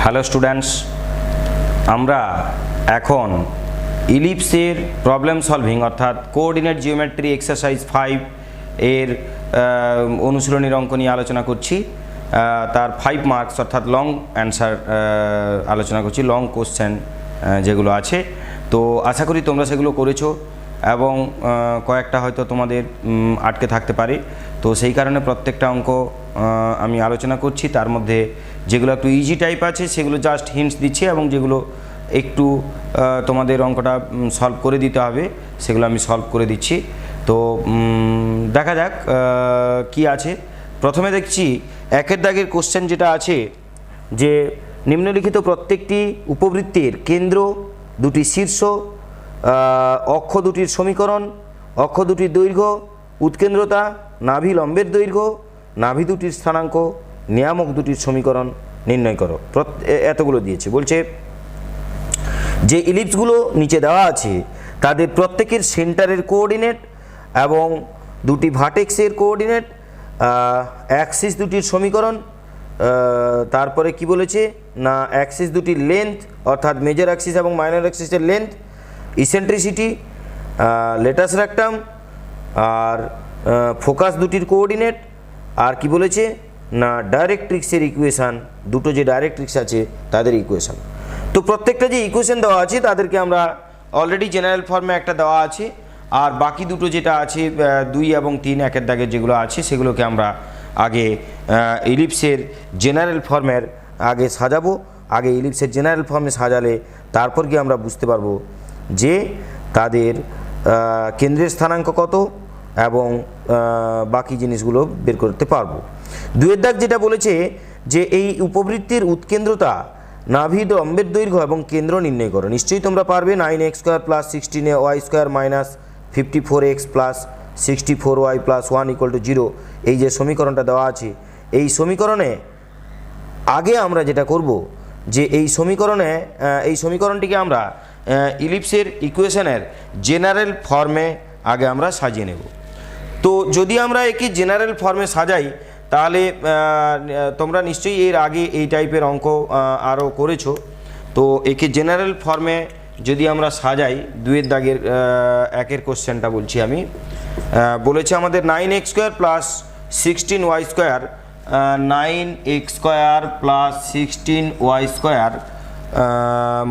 Hello students, আমরা এখন ইলিপসের problem solving অর্থাৎ কোঅর্ডিনেট জিওমেট্রি এক্সারসাইজ 5 এর অনুশীলনীর অঙ্ক নিয়ে আলোচনা করছি। তার 5 মার্কস অর্থাৎ লং অ্যান্সার আলোচনা করছি, লং কোশ্চেন যেগুলো আছে। তো আশা করি তোমরা সেগুলো করেছো এবং কয়েকটা হয়তো তোমাদের আটকে থাকতে পারে। তো সেই কারণে প্রত্যেকটা অঙ্ক আমি আলোচনা করছি। তার মধ্যে যেগুলো একটু ইজি টাইপ আছে সেগুলো জাস্ট হিন্টস দিচ্ছি, এবং যেগুলো একটু তোমাদের অঙ্কটা সলভ করে দিতে হবে সেগুলো আমি সলভ করে দিচ্ছি। তো দেখা যাক কি আছে। প্রথমে দেখছি একের দাগের কোশ্চেন যেটা আছে যে নিম্নলিখিত প্রত্যেকটি উপবৃত্তের কেন্দ্র, দুটি শীর্ষ, অক্ষ দুটির সমীকরণ, অক্ষ দুটির দৈর্ঘ্য, উৎকেন্দ্রতা, নাভি লম্বের দৈর্ঘ্য, নাভি দুটির স্থানাঙ্ক, নিয়ামক দুটির সমীকরণ নির্ণয় করো। এতগুলো দিয়েছে। বলছে যে ইলিপসগুলো নিচে দেওয়া আছে তাদের প্রত্যেকের সেন্টারের কোঅর্ডিনেট এবং দুটি ভার্টেক্সের কোঅর্ডিনেট, অ্যাক্সিস দুটির সমীকরণ, তারপরে কি বলেছে না অ্যাক্সিস দুটির লেন্থ অর্থাৎ মেজর অ্যাক্সিস এবং মাইনর অ্যাক্সিসের লেন্থ, ইসেন্ট্রিসিটি, লেটাস রেক্টাম, আর ফোকাস দুটির কোঅর্ডিনেট, আর কি বলেছে না ডাইরেক্ট্রিক্সের ইকুয়েশান, দুটো যে ডাইরেক্ট্রিক্স আছে তাদের ইকুয়েশান। তো প্রত্যেকটা যে ইকুয়েশান দেওয়া আছে তাদেরকে আমরা অলরেডি জেনারেল ফর্মে একটা দেওয়া আছে, আর বাকি দুটো যেটা আছে 2 এবং 3 একের দাগের যেগুলো আছে সেগুলোকে আমরা আগে ইলিপসের জেনারেল ফর্মের আগে সাজাবো। আগে ইলিপসের জেনারেল ফর্মে সাজালে তারপর কি আমরা বুঝতে পারবো যে তাদের কেন্দ্রের স্থানাঙ্ক কত এবং বাকি জিনিসগুলো বের করতে পারবো। 2 দাগ যেটা বলেছে যে এই উপবৃত্তির উৎকেন্দ্রতা, নাভি লম্বের দৈর্ঘ্য এবং কেন্দ্র নির্ণয় করো। নিশ্চয়ই তোমরা পারবে। 9x² + 16y² - 54x + 64y + 1 = 0 এই যে সমীকরণটা দেওয়া আছে, এই সমীকরণে আগে আমরা যেটা করব যে এই সমীকরণটিকে আমরা ইলিপসের ইকুয়েশনের জেনারেল ফর্মে আগে আমরা সাজিয়ে নেব। তো যদি আমরা একে জেনারেল ফর্মে সাজাই তাহলে তোমরা নিশ্চয়ই এর আগে এই টাইপের অঙ্ক আরও করেছো। তো একে জেনারেল ফর্মে যদি আমরা সাজাই, 2 দাগের একের কোশ্চেনটা বলছি আমি, বলেছে আমাদের 9x² + 16y² 9x² + 16y²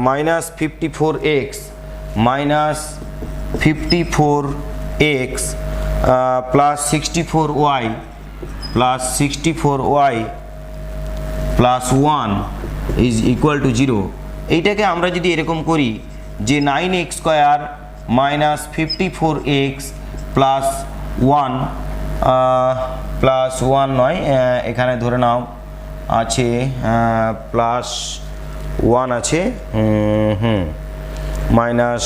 -54x plus 64y plus 64y plus 1 is equal to 0। এইটাকে আমরা যদি এরকম করি যে 9x² - 54x plus 1 plus 1 নয়, এখানে ধরে নাও আছে প্লাস 1 আছে, মাইনাস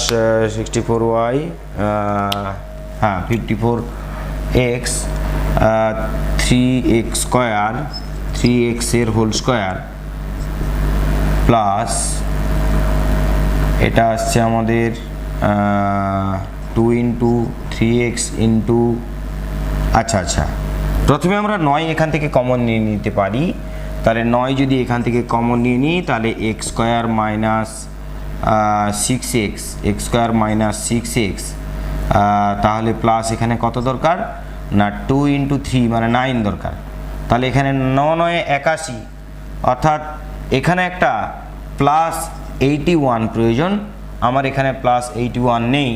64y, হ্যাঁ 54x 3x² এর হোল স্কোয়ার প্লাস এটা আসছে আমাদের 2 × 3x ইন্টু, আচ্ছা প্রথমে আমরা 9 এখান থেকে কমন নিয়ে নিতে পারি। তাহলে 9 যদি এখান থেকে কমন নিয়ে নিই তাহলে x² - 6x, x² - 6x, তাহলে প্লাস এখানে কত দরকার না 2 × 3 মানে 9 দরকার। তাহলে এখানে 9 × 9 = 81, অর্থাৎ এখানে একটা প্লাস 81 প্রয়োজন। আমার এখানে প্লাস 81 নেই,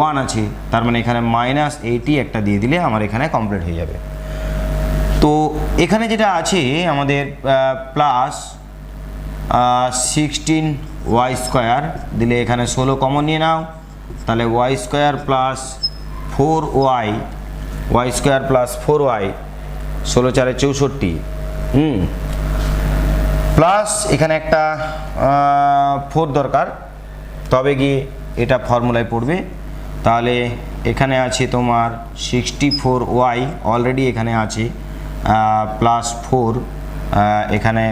1 আছে, তার মানে এখানে -80 একটা দিয়ে দিলে আমার এখানে কমপ্লিট হয়ে যাবে। তো এখানে যেটা আছে আমাদের প্লাস 16y² দিলে এখানে 16 কমন নিয়ে নাও, তাহলে y² + 4y, y² + 4y 16 × 4 = 64, plus এখানে একটা 4 দরকার, তবে গিয়ে এটা ফর্মুলায় পড়বে। তাহলে এখানে আছে তোমার 64y অলরেডি এখানে আছে, প্লাস 4 এখানে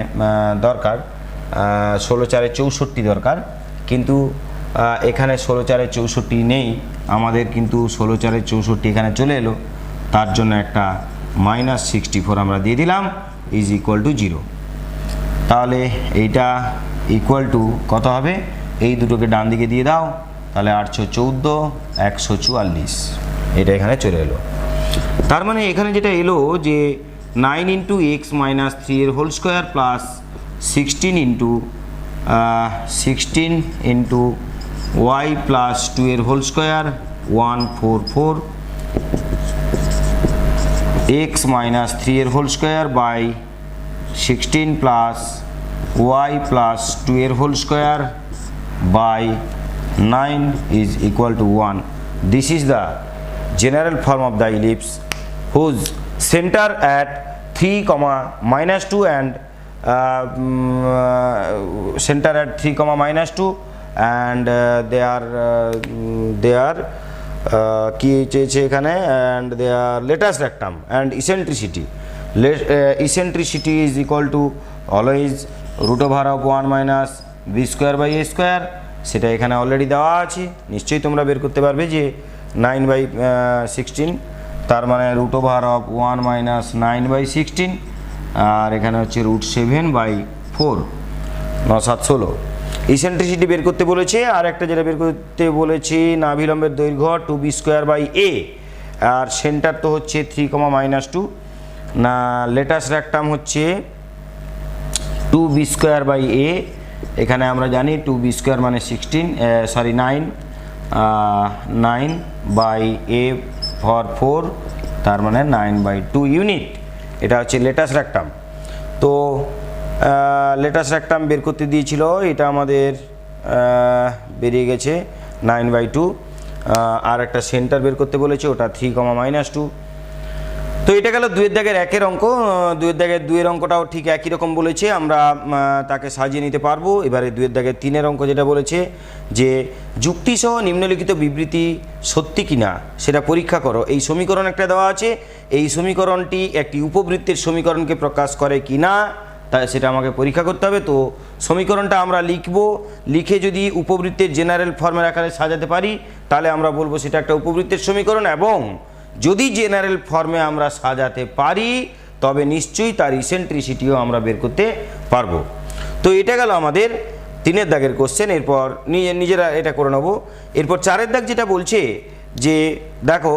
দরকার, 16 × 4 = 64 দরকার, কিন্তু এখানে 16 × 4 = 64 নেই আমাদের, কিন্তু 16 × 4 = 64 এখানে চলে এলো, তার জন্য একটা -64 আমরা দিয়ে দিলাম ইজ ইকুয়াল টু 0। তাহলে এইটা ইকুয়াল টু কত হবে, এই দুটোকে ডান দিকে দিয়ে দাও, তাহলে 814 144 এটা এখানে চলে এলো। তার মানে এখানে যেটা এলো যে 9 ইন্টু এক্স মাইনাস 3 এর whole square plus 16 into Y plus 2 এর হোল স্কোয়ার 144 এক্স মাইনাস 3 এর whole square by 16 plus Y plus 2 এর whole square by 9 is equal to 1. This is the general form of the ellipse whose center at 3 comma minus 2 and center at 3 comma minus 2 and they are কি চেয়েছে এখানে, and they are lattice rectum and eccentricity. Eccentricity is equal to always root over of 1 minus B square by A square, সেটা এখানে already দেওয়া আছে, নিশ্চয়ই তোমরা বের করতে পারবে যে 9/16, তার মানে রুট ওভার অফ 1 মাইনাস 9/16, আর এখানে হচ্ছে √7/4 9 7 16। ইসেন্ট্রিসিটি বের করতে বলেছে, আর একটা যেটা বের করতে বলেছে নাভিলম্বের দৈর্ঘ্য 2b স্কোয়ার বাই এ, আর সেন্টার তো হচ্ছে 3, -2 না, লেটাস রেক্টাম হচ্ছে 2b স্কোয়ার বাই এ, এখানে আমরা জানি 2b স্কোয়ার মানে 9/a/4, তার মানে 9/2 ইউনিট। এটা হচ্ছে লেটাস রেক্টাম। তো লেটাস রেক্টাম বের করতে দিয়েছিল, এটা আমাদের বেরিয়ে গেছে 9/2, আর একটা সেন্টার বের করতে বলেছে, ওটা 3, -2। তো এটা গেল 2 এর দাগের 1 এর অঙ্ক। 2 এর দাগের 2 এর অঙ্কটাও ঠিক একই রকম বলেছে, আমরা তাকে সাজিয়ে নিতে পারবো। এবারে 2 এর দাগের 3 এর অঙ্ক যেটা বলেছে যে যুক্তিসহ নিম্নলিখিত বিবৃতি সত্যি কিনা সেটা পরীক্ষা করো। এই সমীকরণ একটা দেওয়া আছে, এই সমীকরণটি একটি উপবৃত্তের সমীকরণকে প্রকাশ করে কিনা তাই সেটা আমাকে পরীক্ষা করতে হবে। তো সমীকরণটা আমরা লিখব, লিখে যদি উপবৃত্তের জেনারেল ফর্মের আকারে সাজাতে পারি তাহলে আমরা বলবো সেটা একটা উপবৃত্তের সমীকরণ, এবং যদি জেনারেল ফর্মে আমরা সাজাতে পারি তবে নিশ্চয়ই তার ইসেন্ট্রিসিটিও আমরা বের করতে পারবো। তো এটা গেল আমাদের 3 এর দাগের কোশ্চেন। এরপর নিজেরা এটা করে নেব। এরপর 4 এর দাগ যেটা বলছে যে দেখো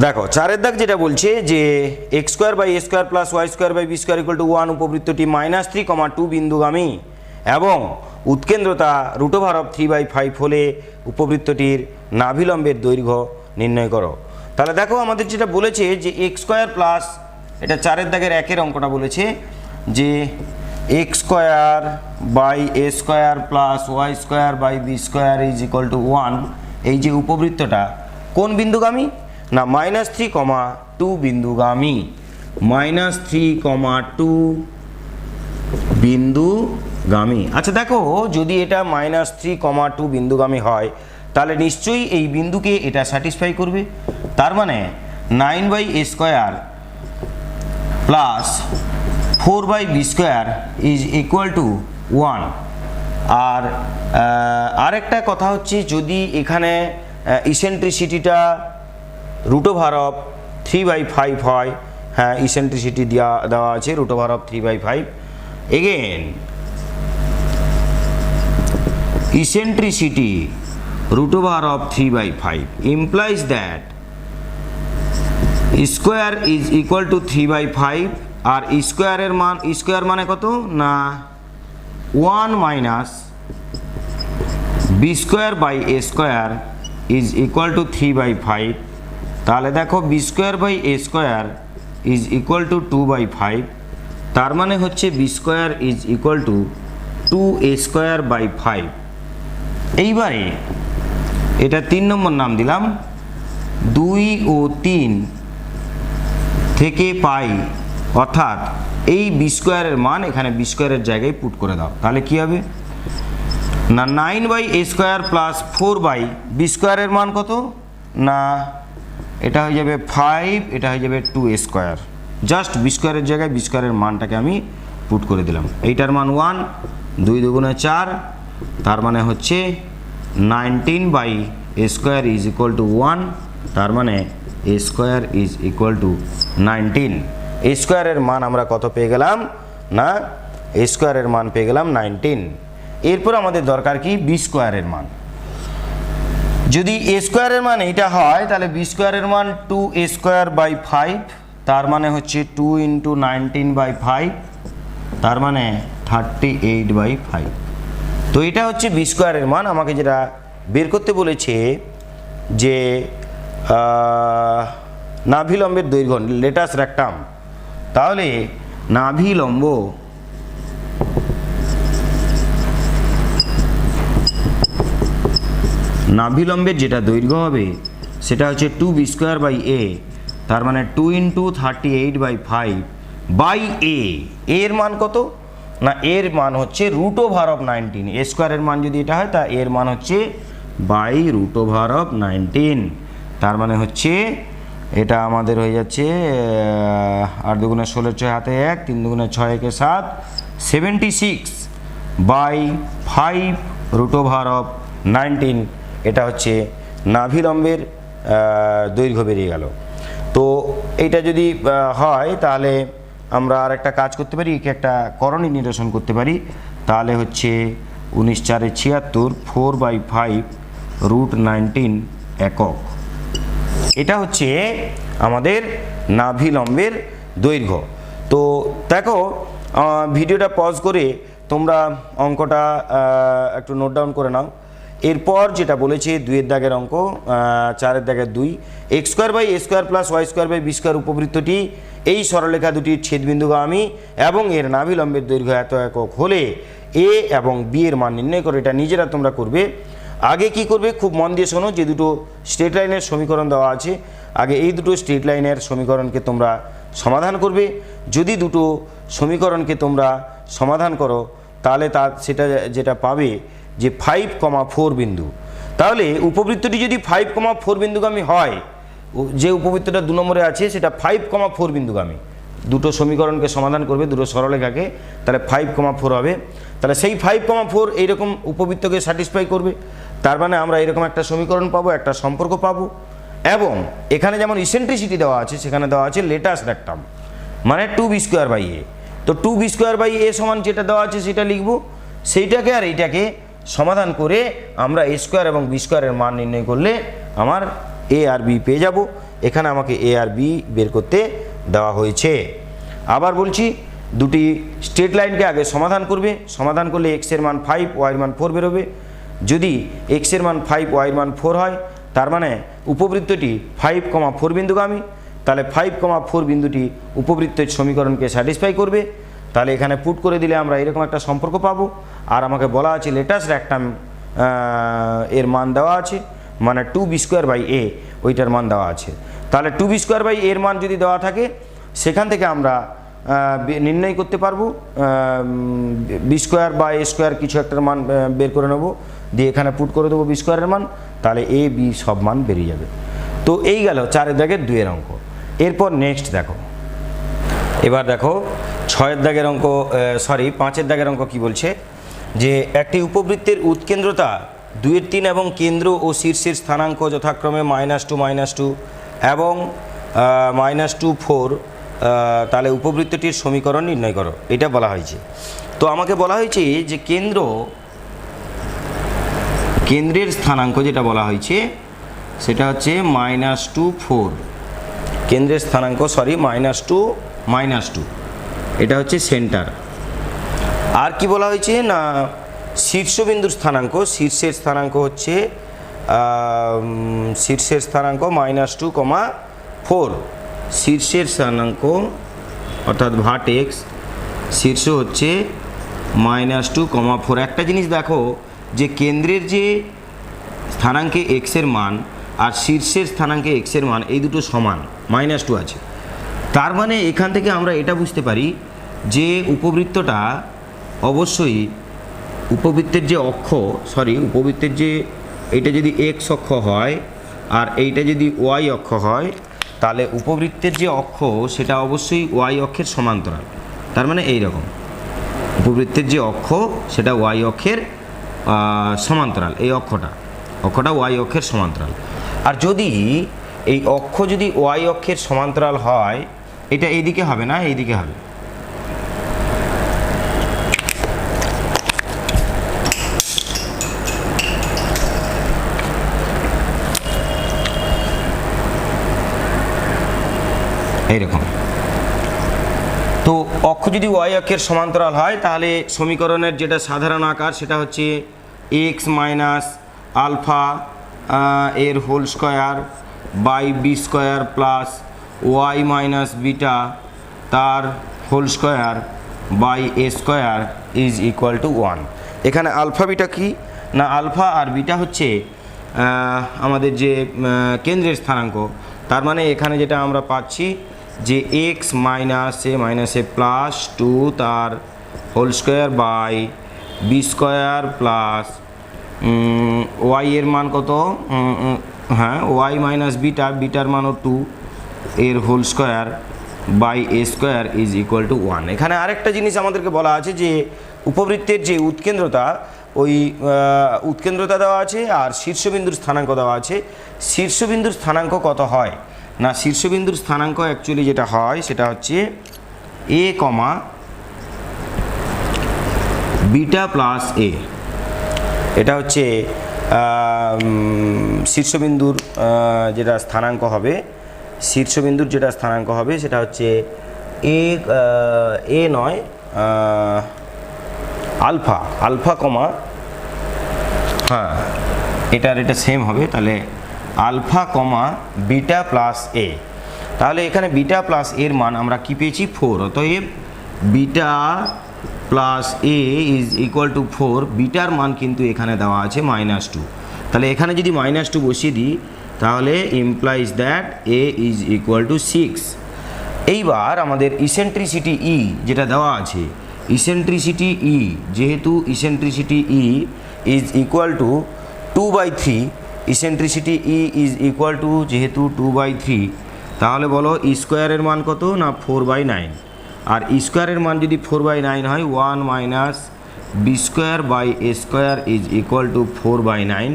দেখো 4 এর দাগ যেটা বলছে যে X square by A square plus Y square by B square equal to 1 উপবৃত্তটি -3, 2 বিন্দুগামী এবং উৎকেন্দ্রতা √3/5 হলে উপবৃত্তটির নাভিলম্বের দৈর্ঘ্য নির্ণয় করো। তাহলে দেখো আমাদের যেটা বলেছে যে এক্স স্কোয়ার প্লাস, এটা 4 এর দাগের 1 এর অঙ্কটা বলেছে যে X square by A square plus Y square by B square is equal to 1, এই যে উপবৃত্তটা কোন বিন্দুগামী না -3, 2 বিন্দুগামী, -3, 2 বিন্দুগামী। আচ্ছা দেখো যদি এটা -3, 2 বিন্দুগামী হয় তাহলে নিশ্চয়ই এই বিন্দুকে এটা স্যাটিসফাই করবে। তার মানে 9/a square plus 4/b square is equal to 1। আর আরেকটা কথা হচ্ছে যদি এখানে ইসেন্ট্রিসিটিটা √3/5 হয়, হ্যাঁ ইসেন্ট্রিসিটি দেওয়া আছে √3/5, again eccentricity √3/5 implies that square is equal to 3/5, আর স্কোয়ারের মান স্কোয়ার মানে কত না 1 minus B square by A square is equal to 3/5। তাহলে দেখো B square by A square is equal to 2/5, তার মানে হচ্ছে B square is equal to 2a square by 5। এইবারে এটা 3 নম্বর নাম দিলাম, 2 ও 3 থেকে পাই, অর্থাৎ এই বি স্কোয়ারের মান এখানে বি স্কোয়ারের জায়গায় পুট করে দাও, তাহলে কি হবে না 9/a স্কোয়ার প্লাস 4/b স্কোয়ারের মান কত না এটা হয়ে যাবে 5, এটা হয়ে যাবে 2 স্কোয়ার। জাস্ট বি স্কোয়ারের জায়গায় বি স্কোয়ারের মানটাকে আমি পুট করে দিলাম। এইটার মান 1, 2 দুগুণে 4, তার মানে হচ্ছে 19 by A square is equal to 1, তার মানে A square is equal to 19। A স্কোয়ারের মান আমরা কত পেয়ে গেলাম না, এ স্কোয়ারের মান পেয়ে গেলাম 19। এরপর আমাদের দরকার কি বি স্কোয়ারের মান। যদি এ স্কোয়ারের মান এইটা হয় তাহলে বি স্কোয়ারের মান 2 এ স্কোয়ার বাই 5, তার মানে হচ্ছে 2 ইন্টু 19 বাই 5, তার মানে 38 বাই 5। তো এটা হচ্ছে বি স্কোয়ারের মান। আমাকে যেটা বের করতে বলেছে যে নাভিলম্বের দৈর্ঘ্য, লেটাস রেক্টাম, তাহলে নাভিলম্বের যেটা দৈর্ঘ্য হবে সেটা হচ্ছে 2 বি স্কোয়ার বাই এ, তার মানে 2 ইন্টু 38 বাই 5 বাই এ। এর মান কত না, এর মান হচ্ছে রুট ওভার অফ 19। এ স্কোয়ারের মান যদি এটা হয় তা এর মান হচ্ছে বাই রুট ওভার অফ 19, তার মানে হচ্ছে এটা আমাদের হয়ে যাচ্ছে 8 দুগুণে 16, 6 হাতে 1, 3 দুগুণে 6, 1 7, 76 বাই 5 রুট ওভার অফ 19। এটা হচ্ছে নাভিলম্বের দৈর্ঘ্য বেরিয়ে গেল। তো এইটা যদি হয় তাহলে আমরা আর একটা কাজ করতে পারি, একে একটা করণী নিরসন করতে পারি। তাহলে হচ্ছে 19 4 76, 4 বাই 5 রুট 19 একক। এটা হচ্ছে আমাদের নাভিলম্বের দৈর্ঘ্য। তো দেখো ভিডিওটা পজ করে তোমরা অঙ্কটা একটু নোট ডাউন করে নাও। এরপর যেটা বলেছে 2 দাগের অঙ্ক, 4 দাগের 2, X square by A square plus Y square by B square উপবৃত্তটি এই সরলরেখা দুটির ছেদবিন্দুগামী এবং এর নাভিলম্বের দৈর্ঘ্য এত একক হলে এ এবং বি এর মান নির্ণয় করে। এটা নিজেরা তোমরা করবে। আগে কি করবে খুব মন দিয়ে শোনো, যে দুটো স্ট্রেট লাইনের সমীকরণ দেওয়া আছে, আগে এই দুটো স্ট্রেট লাইনের সমীকরণকে তোমরা সমাধান করবে। যদি দুটো সমীকরণকে তোমরা সমাধান করো তাহলে সেটা যেটা পাবে যে 5,4 বিন্দু। তাহলে উপবৃত্তটি যদি 5,4 বিন্দুগামী হয়, যে উপবৃত্তটা 2 নম্বরে আছে সেটা 5,4 বিন্দুগামী। দুটো সমীকরণকে সমাধান করবে, দুটো সরলরেখাকে, তাহলে 5,4 হবে। তাহলে সেই 5,4 এইরকম উপবৃত্তকে স্যাটিসফাই করবে। তার মানে আমরা এরকম একটা সমীকরণ পাবো, একটা সম্পর্ক পাবো। এবং এখানে যেমন ইসেন্ট্রিসিটি দেওয়া আছে, সেখানে দেওয়া আছে লেটাস রেক্টাম, মানে 2 বি স্কোয়ার বাই এ। তো 2 বি স্কোয়ার বাই এ সমান যেটা দেওয়া আছে সেটা লিখবো, সেইটাকে আর এইটাকে সমাধান করে আমরা এ স্কোয়ার এবং বি স্কোয়ারের মান নির্ণয় করলে আমার এ আর বি পেয়ে যাব। এখানে আমাকে এ আর বি বের করতে দেওয়া হয়েছে। আবার বলছি, দুটি স্ট্রেট লাইনকে আগে সমাধান করবে। সমাধান করলে এক্সের মান 5, ওয়াইয়ের মান 4 বেরোবে। যদি এক্সের মান 5, ওয়াইয়ের মান 4 হয়, তার মানে উপবৃত্তটি 5,4 বিন্দুগামী। তাহলে 5,4 বিন্দুটি উপবৃত্তের সমীকরণকে স্যাটিসফাই করবে। তাহলে এখানে পুট করে দিলে আমরা এরকম একটা সম্পর্ক পাবো। আর আমাকে বলা আছে লেটাস রেক্টাম এর মান দেওয়া আছে, মানে 2 বি স্কোয়ার বাই এ, ওইটার মান দেওয়া আছে। তাহলে 2 বি স্কোয়ার বাই এর মান যদি দেওয়া থাকে, সেখান থেকে আমরা নির্ণয় করতে পারবো বি স্কোয়ার বা এ স্কোয়ার কিছু একটার মান বের করে নেবো, দিয়ে এখানে পুট করে দেবো বি স্কোয়ারের মান, তাহলে এ বি সব মান বেরিয়ে যাবে। তো এই গেল 4 দাগের 2 অঙ্ক। এরপর নেক্সট দেখো, এবার দেখো 6 দাগের অঙ্ক, 5 দাগের অঙ্ক কি বলছে, যে একটি উপবৃত্তের উৎকেন্দ্রতা 2/3 এবং কেন্দ্র ও শীর্ষের স্থানাঙ্ক যথাক্রমে -2 এবং -2 4, তাহলে উপবৃত্তটির সমীকরণ নির্ণয় করো, এটা বলা হয়েছে। তো আমাকে বলা হয়েছে যে কেন্দ্রের স্থানাঙ্ক যেটা বলা হয়েছে সেটা হচ্ছে -2 4, কেন্দ্রের স্থানাঙ্ক -2, এটা হচ্ছে সেন্টার। আর কি বলা হয়েছে না, শীর্ষবিন্দুর স্থানাঙ্ক, শীর্ষের স্থানাঙ্ক হচ্ছে -2, 4, শীর্ষের স্থানাঙ্ক অর্থাৎ ভার্টেক্স শীর্ষ হচ্ছে -2, 4। একটা জিনিস দেখো, যে কেন্দ্রের যে স্থানাঙ্কে এক্সের মান আর শীর্ষের স্থানাঙ্কে এক্সের মান এই দুটো সমান, -2 আছে। তার মানে এখান থেকে আমরা এটা বুঝতে পারি যে উপবৃত্তটা অবশ্যই উপবৃত্তের যে এটা যদি এক্স অক্ষ হয়, আর এইটা যদি ওয়াই অক্ষ হয় তাহলে উপবৃত্তের যে অক্ষ সেটা অবশ্যই ওয়াই অক্ষের সমান্তরাল। তার মানে এই রকম উপবৃত্তের যে অক্ষ সেটা ওয়াই অক্ষের সমান্তরাল। এই অক্ষটা ওয়াই অক্ষের সমান্তরাল। আর যদি এই অক্ষ যদি ওয়াই অক্ষের সমান্তরাল হয়, এটা এইদিকে হবে না, এইদিকে হবে। এইরকম। তো অক্ষ যদি ওয়াই অক্ষের সমান্তরাল হয় তাহলে সমীকরণের যেটা সাধারণ আকার সেটা হচ্ছে এক্স মাইনাস আলফা এর whole square by B square plus Y minus beta তার whole square by A square is equal to 1। এখানে আলফা বিটা কি না, আলফা আর বিটা হচ্ছে আমাদের যে কেন্দ্রের স্থানাঙ্ক। তার মানে এখানে যেটা আমরা পাচ্ছি যে এক্স মাইনাস এ প্লাস 2 তার whole square by B square plus Y এর মান কত, হ্যাঁ ওয়াই মাইনাস বিটার মানও 2 এর whole square by A square is equal to 1। এখানে আরেকটা জিনিস আমাদেরকে বলা আছে যে উপবৃত্তের যে উৎকেন্দ্রতা, ওই উৎকেন্দ্রতা দেওয়া আছে আর শীর্ষবিন্দুর স্থানাঙ্ক দেওয়া আছে। শীর্ষবিন্দুর স্থানাঙ্ক কত হয় না, শীর্ষবিন্দুর স্থানাঙ্ক অ্যাকচুয়ালি যেটা হয় সেটা হচ্ছে এ কমা বিটা প্লাস এ। এটা হচ্ছে শীর্ষবিন্দুর যেটা স্থানাঙ্ক হবে, সেটা হচ্ছে এ নয় আলফা কমা, হ্যাঁ এটা সেম হবে। তাহলে আলফা কমা বিটা প্লাস এ। তাহলে এখানে বিটা প্লাস এর মান আমরা কি পেয়েছি 4। অতএব beta plus a is equal two 4। Bitter মান কিন্তু এখানে দেওয়া আছে -2। তাহলে এখানে যদি -2 বসিয়ে দিই তাহলে implies that a is equal two 6। এইবার আমাদের ইসেন্ট্রিসিটি ই যেটা দেওয়া আছে, ইসেন্ট্রিসিটি ই যেহেতু eccentricity E is equal to 2/3, eccentricity E is equal two যেহেতু 2/3, তাহলে বলো স্কোয়ারের মান কত না 4/9। আর স্কোয়ারের মান যদি 4/9 হয় 1 minus B square by A square is equal to 4/9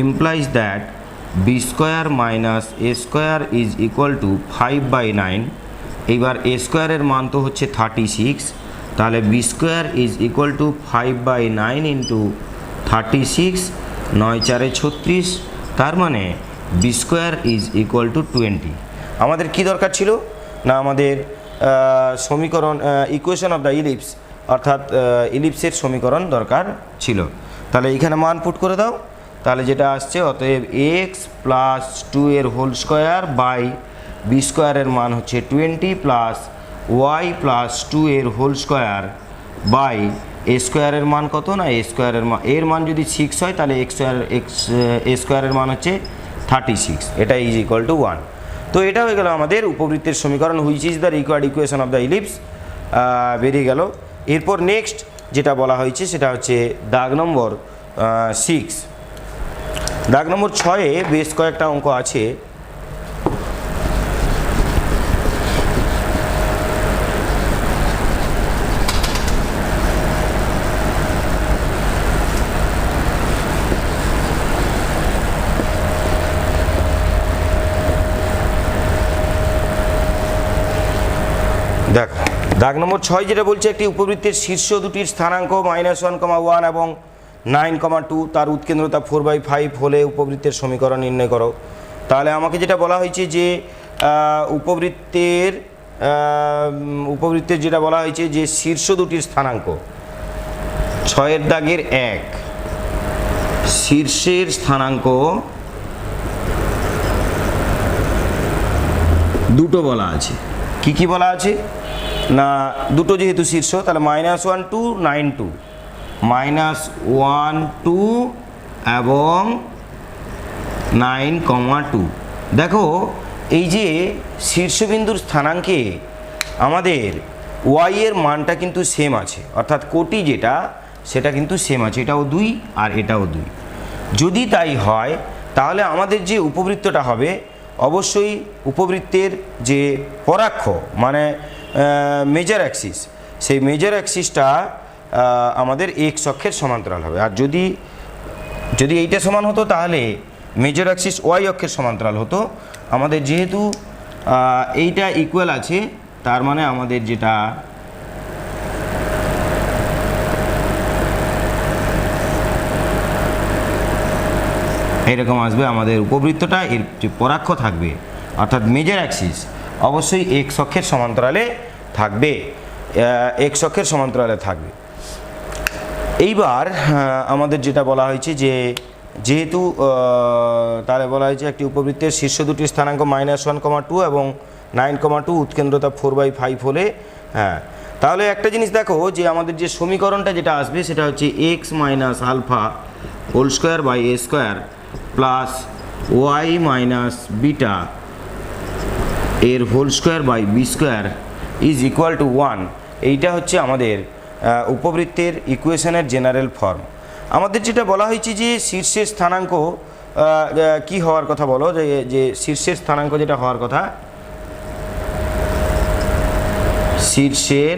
implies that b square minus a square is equal to 5/9। এইবার এ স্কোয়ারের মান তো হচ্ছে 36, তাহলে b square is equal to 5/9 into 36, 9 4 36। তার মানে b square is equal to 20। আমাদের কি দরকার ছিল না, আমাদের সমীকরণ ইকুয়েশন অফ দ্য ইলিপস অর্থাৎ ইলিপসের সমীকরণ দরকার ছিল। তাহলে এখানে মান পুট করে দাও, তাহলে যেটা আসছে অতএব এক্স প্লাস 2 এর হোল স্কোয়ার বাই বি স্কোয়ারের মান হচ্ছে 20 প্লাস ওয়াই প্লাস 2 এর হোল স্কোয়ার বাই এ স্কোয়ারের মান কত না, এর মান যদি 6 হয় তাহলে এ স্কোয়ারের মান হচ্ছে 36। এটা ইজ ইকুয়াল টু 1। তো এটা হয়ে গেল আমাদের উপবৃত্তের সমীকরণ, which is the required equation of the ellipse, বেরিয়ে গেল। এরপর নেক্সট যেটা বলা হয়েছে সেটা হচ্ছে দাগ নম্বর 6। দাগ নম্বর 6-এ বেশ কয়েকটা অঙ্ক আছে। দেখো দাগ নম্বর 6 যেটা বলছে একটি উপবৃত্তের শীর্ষ দুটির স্থানাঙ্ক -1,1 এবং 9,2 তার উৎকেন্দ্রতা 4/5 হলে উপবৃত্তের সমীকরণ নির্ণয় করো। তাহলে আমাকে যেটা বলা হয়েছে যে উপবৃত্তের যেটা বলা হয়েছে যে শীর্ষ দুটির স্থানাঙ্ক 6-এর দাগের 1, শীর্ষের স্থানাঙ্ক দুটো বলা আছে। কি বলা আছে না, দুটো যেহেতু শীর্ষ তাহলে -1 2 9 2, -1 2 এবং 9,2। দেখো এই যে শীর্ষবিন্দুর স্থানাঙ্কে আমাদের ওয়াই এর মানটা কিন্তু সেম আছে, অর্থাৎ কোটি যেটা সেটা কিন্তু সেম আছে, এটাও 2 আর এটাও 2। যদি তাই হয় তাহলে আমাদের যে উপবৃত্তটা হবে অবশ্যই উপবৃত্তের যে পরাক্ষ মানে মেজর অ্যাক্সিস, সেই মেজর অ্যাক্সিসটা আমাদের এক্স অক্ষের সমান্তরাল হবে। আর যদি এইটা সমান হতো তাহলে মেজর অ্যাক্সিস ওয়াই অক্ষের সমান্তরাল হতো। আমাদের যেহেতু এইটা ইকুয়াল আছে, তার মানে আমাদের যেটা এরকম আসবে, আমাদের উপবৃত্তটা এর যে পরাক্ষ থাকবে অর্থাৎ মেজর অ্যাক্সিস অবশ্যই এক্স অক্ষের সমান্তরালে থাকবে, এক্স অক্ষের সমান্তরালে থাকবে। এইবার আমাদের যেটা বলা হয়েছে যে যেহেতু তাহলে বলা হয়েছে একটি উপবৃত্তের শীর্ষ দুটি স্থানাঙ্ক -1,2 এবং 9,2 উৎকেন্দ্রতা 4/5 হলে, হ্যাঁ তাহলে একটা জিনিস দেখো যে আমাদের যে সমীকরণটা যেটা আসবে সেটা হচ্ছে x minus alpha whole square by A square plus Y minus beta এর whole square by B square is equal to 1। এইটা হচ্ছে আমাদের উপবৃত্তের ইকুয়েশনের জেনারেল ফর্ম। আমাদের যেটা বলা হয়েছে যে শীর্ষের স্থানাঙ্ক কি হওয়ার কথা বলো, যে শীর্ষের স্থানাঙ্ক যেটা হওয়ার কথা, শীর্ষের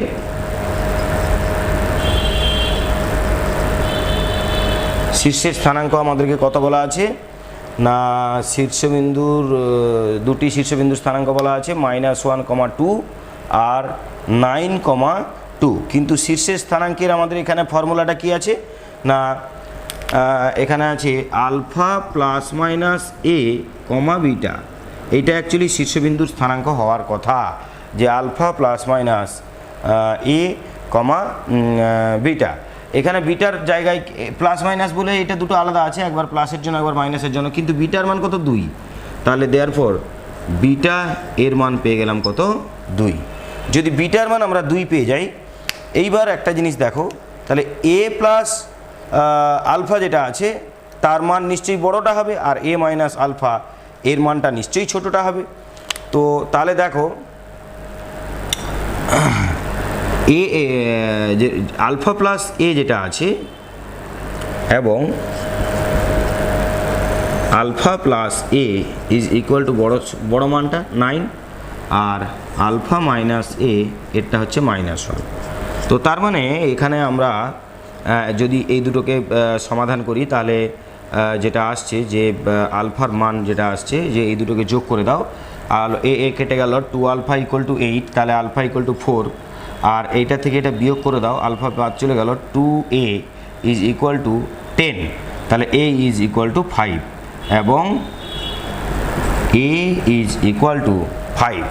স্থানাঙ্ক আমাদেরকে কত বলা আছে না, শীর্ষবিন্দুর দুটি শীর্ষবিন্দুর স্থানাঙ্ক বলা আছে -1,2 আর 9,2। কিন্তু শীর্ষের স্থানাঙ্কের আমাদের এখানে ফর্মুলাটা কি আছে না, এখানে আছে আলফা প্লাস মাইনাস এ কমা বিটা। এইটা অ্যাকচুয়ালি শীর্ষবিন্দুর স্থানাঙ্ক হওয়ার কথা, যে আলফা প্লাস মাইনাস এ কমা বিটা। এখানে বিটার জায়গায় প্লাস মাইনাস বলে এটা দুটো আলাদা আছে, একবার প্লাসের জন্য একবার মাইনাসের জন্য, কিন্তু বিটার মান কত 2। তাহলে দেয়ারফর বিটা এর মান পেয়ে গেলাম কত 2। যদি বিটার মান আমরা 2 পেয়ে যাই, এইবার একটা জিনিস দেখো, তাহলে এ প্লাস আলফা যেটা আছে তার মান নিশ্চয়ই বড়টা হবে, আর এ মাইনাস আলফা এর মানটা নিশ্চয়ই ছোটটা হবে। তো তাহলে দেখো যে আলফা প্লাস এ যেটা আছে এবং alpha plus a is equal to বড় মানটা 9, আর আলফা মাইনাস এ এরটা হচ্ছে -1। তো তার মানে এখানে আমরা যদি এই দুটোকে সমাধান করি তাহলে যেটা আসছে যে আলফার মান যেটা আসছে যে এই দুটোকে যোগ করে দাও, আর এ কেটে গেল 2 আলফা ইকুয়াল টু 8, তাহলে আলফা ইকুয়াল টু 4, আর এইটা থেকে এটা বিয়োগ করে দাও, আলফা বাদ চলে গেল 2a ইজ ইকুয়াল টু 10, তাহলে a ইজ ইকুয়াল টু 5 এবং a ইজ ইকুয়াল টু 5।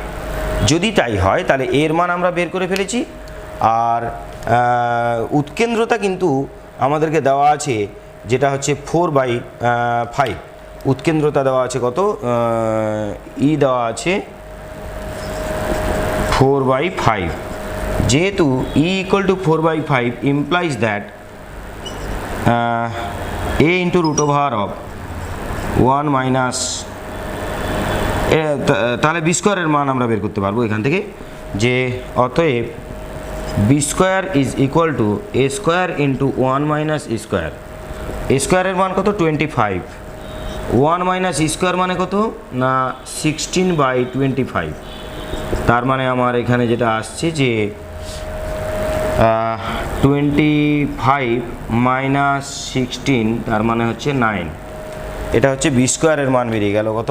যদি তাই হয় তাহলে এর মান আমরা বের করে ফেলেছি। আর উৎকেন্দ্রতা কিন্তু আমাদেরকে দেওয়া আছে যেটা হচ্ছে 4/5, উৎকেন্দ্রতা দেওয়া আছে কত, ই দেওয়া আছে 4/5। যেহেতু e equal to 4/5 implies that a into root over of 1 minus, তাহলে বি স্কোয়ারের মান আমরা বের করতে পারবো এখান থেকে, যে অতএব B square is equal to A square into 1 minus E square. A স্কোয়ারের মান কত 25, 1 মাইনাস ই স্কোয়ার মানে কত না 16/25। তার মানে আমার এখানে যেটা আসছে যে 25 মাইনাস 16 তার মানে হচ্ছে 9। এটা হচ্ছে বি স্কোয়ারের মান বেরিয়ে গেল কত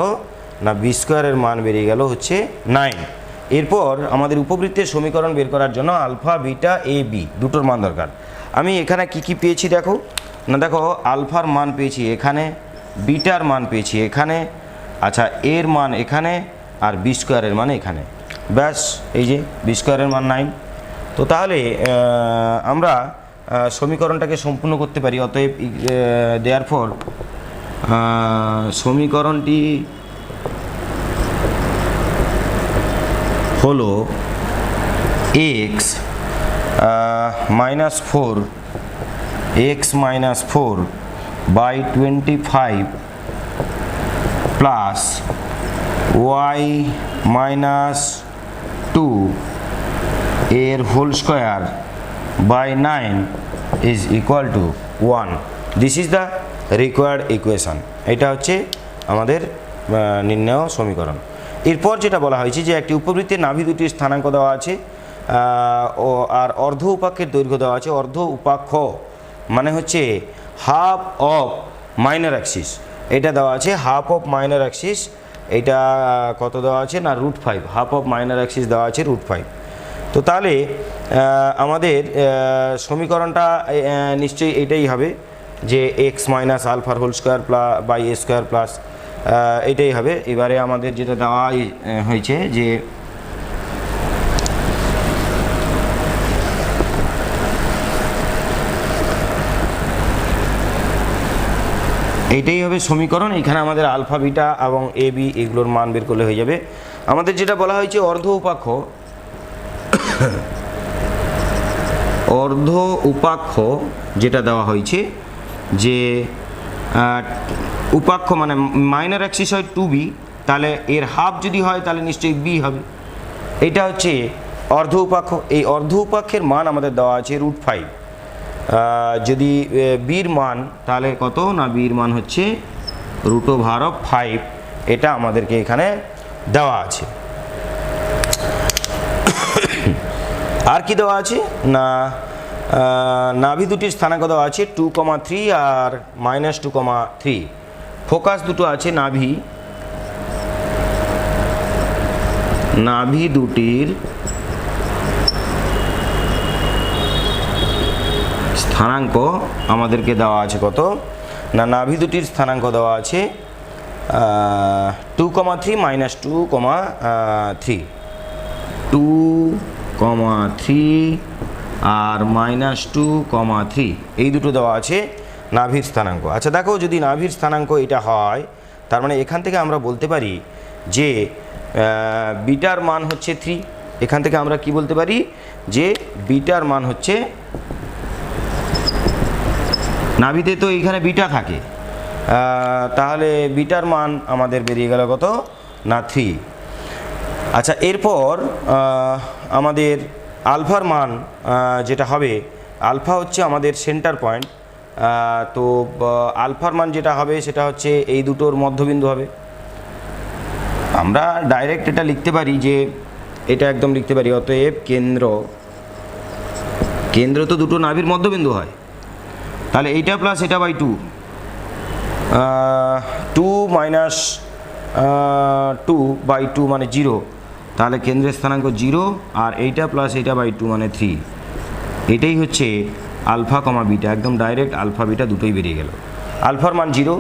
না, বি স্কোয়ারের মান বেরিয়ে গেল হচ্ছে 9। এরপর আমাদের উপবৃত্তের সমীকরণ বের করার জন্য আলফা বিটা এ বি দুটোর মান দরকার। আমি এখানে কি পেয়েছি দেখো না, দেখো আলফার মান পেয়েছি এখানে, বিটার মান পেয়েছি এখানে, আচ্ছা এর মান এখানে, আর বি স্কোয়ারের মান এখানে। ব্যাস এই যে বি স্কোয়ারের মান 9। তো তাহলে আমরা সমীকরণটাকে সম্পূর্ণ করতে পারি। অতএব দেয়ারফর সমীকরণটি হলো x minus 4 by 25 plus y minus 2 এর whole square by 9 is equal to 1. This is the required equation. এটা হচ্ছে আমাদের নির্ণেয় সমীকরণ। এরপর যেটা বলা হয়েছে যে একটি উপবৃত্তের নাভি দুটির স্থানাঙ্ক দেওয়া আছে আর অর্ধ উপাক্ষের দৈর্ঘ্য দেওয়া আছে। অর্ধ উপাক্ষ মানে হচ্ছে হাফ অফ মাইনর অ্যাক্সিস, এটা দেওয়া আছে হাফ অফ মাইনর অ্যাক্সিস। এটা কত দেওয়া আছে না √5, হাফ অফ মাইনর অ্যাক্সিস দেওয়া আছে √5। তো তাহলে আমাদের সমীকরণটা নিশ্চয়ই এটাই হবে যে এক্স মাইনাস আলফার whole square by A square plus এটাই হবে। এবারে আমাদের যেটা দেওয়া হয়েছে যে এইটাই হবে সমীকরণ। এখানে আমাদের আলফা বিটা এবং এ বি এগুলোর মান বের করলে হয়ে যাবে। আমাদের যেটা বলা হয়েছে অর্ধ উপাক্ষ, অর্ধ উপাক্ষ যেটা দেওয়া হয়েছে যে উপাক্ষ মানে মাইনর অ্যাক্সিস হয় 2b, তাহলে এর হাফ যদি হয় তাহলে নিশ্চয়ই b হবে। এটা হচ্ছে অর্ধ উপাক্ষ। এই অর্ধ উপাক্ষের মান আমাদের দেওয়া আছে √5। যদি বির মান তাহলে কত না বির মান হচ্ছে √5, এটা আমাদেরকে এখানে দেওয়া আছে। আর কি দেওয়া আছে না নাভি দুটির স্থানাঙ্ক দেওয়া আছে 2,3 আর -2,3। ফোকাস দুটো আছে নাভি দুটির স্থানাঙ্ক আমাদেরকে দেওয়া আছে কত না নাভি দুটির স্থানাঙ্ক দেওয়া আছে 2,3 -2,3, 2,3 আর -2,3 এই দুটো দেওয়া আছে নাভির স্থানাঙ্ক। আচ্ছা দেখো, যদি নাভির স্থানাঙ্ক এটা হয় তার মানে এখান থেকে আমরা বলতে পারি যে বিটার মান হচ্ছে 3। এখান থেকে আমরা কি বলতে পারি যে বিটার মান হচ্ছে, নাভিতে তো এইখানে বিটা থাকে, তাহলে বিটার মান আমাদের বেরিয়ে গেল কত না 3। আচ্ছা এরপর আমাদের আলফার মান যেটা হবে, আলফা হচ্ছে আমাদের সেন্টার পয়েন্ট। তো আলফার মান যেটা হবে সেটা হচ্ছে এই দুটোর মধ্যবিন্দু হবে। আমরা ডাইরেক্ট এটা লিখতে পারি যে এটা একদম লিখতে পারি অতএব কেন্দ্র তো দুটো নাভির মধ্যবিন্দু হয়, তাহলে এইটা প্লাস এটা বাই 2, 2 - 2 বাই 2 মানে 0, তাহলে কেন্দ্রের স্থানাঙ্ক 0 আর এইটা প্লাস এইটা বাই 2 মানে 3। এটাই হচ্ছে আলফা কমা বিটা, একদম ডাইরেক্ট আলফা বিটা দুটোই বেরিয়ে গেল। আলফার মান 0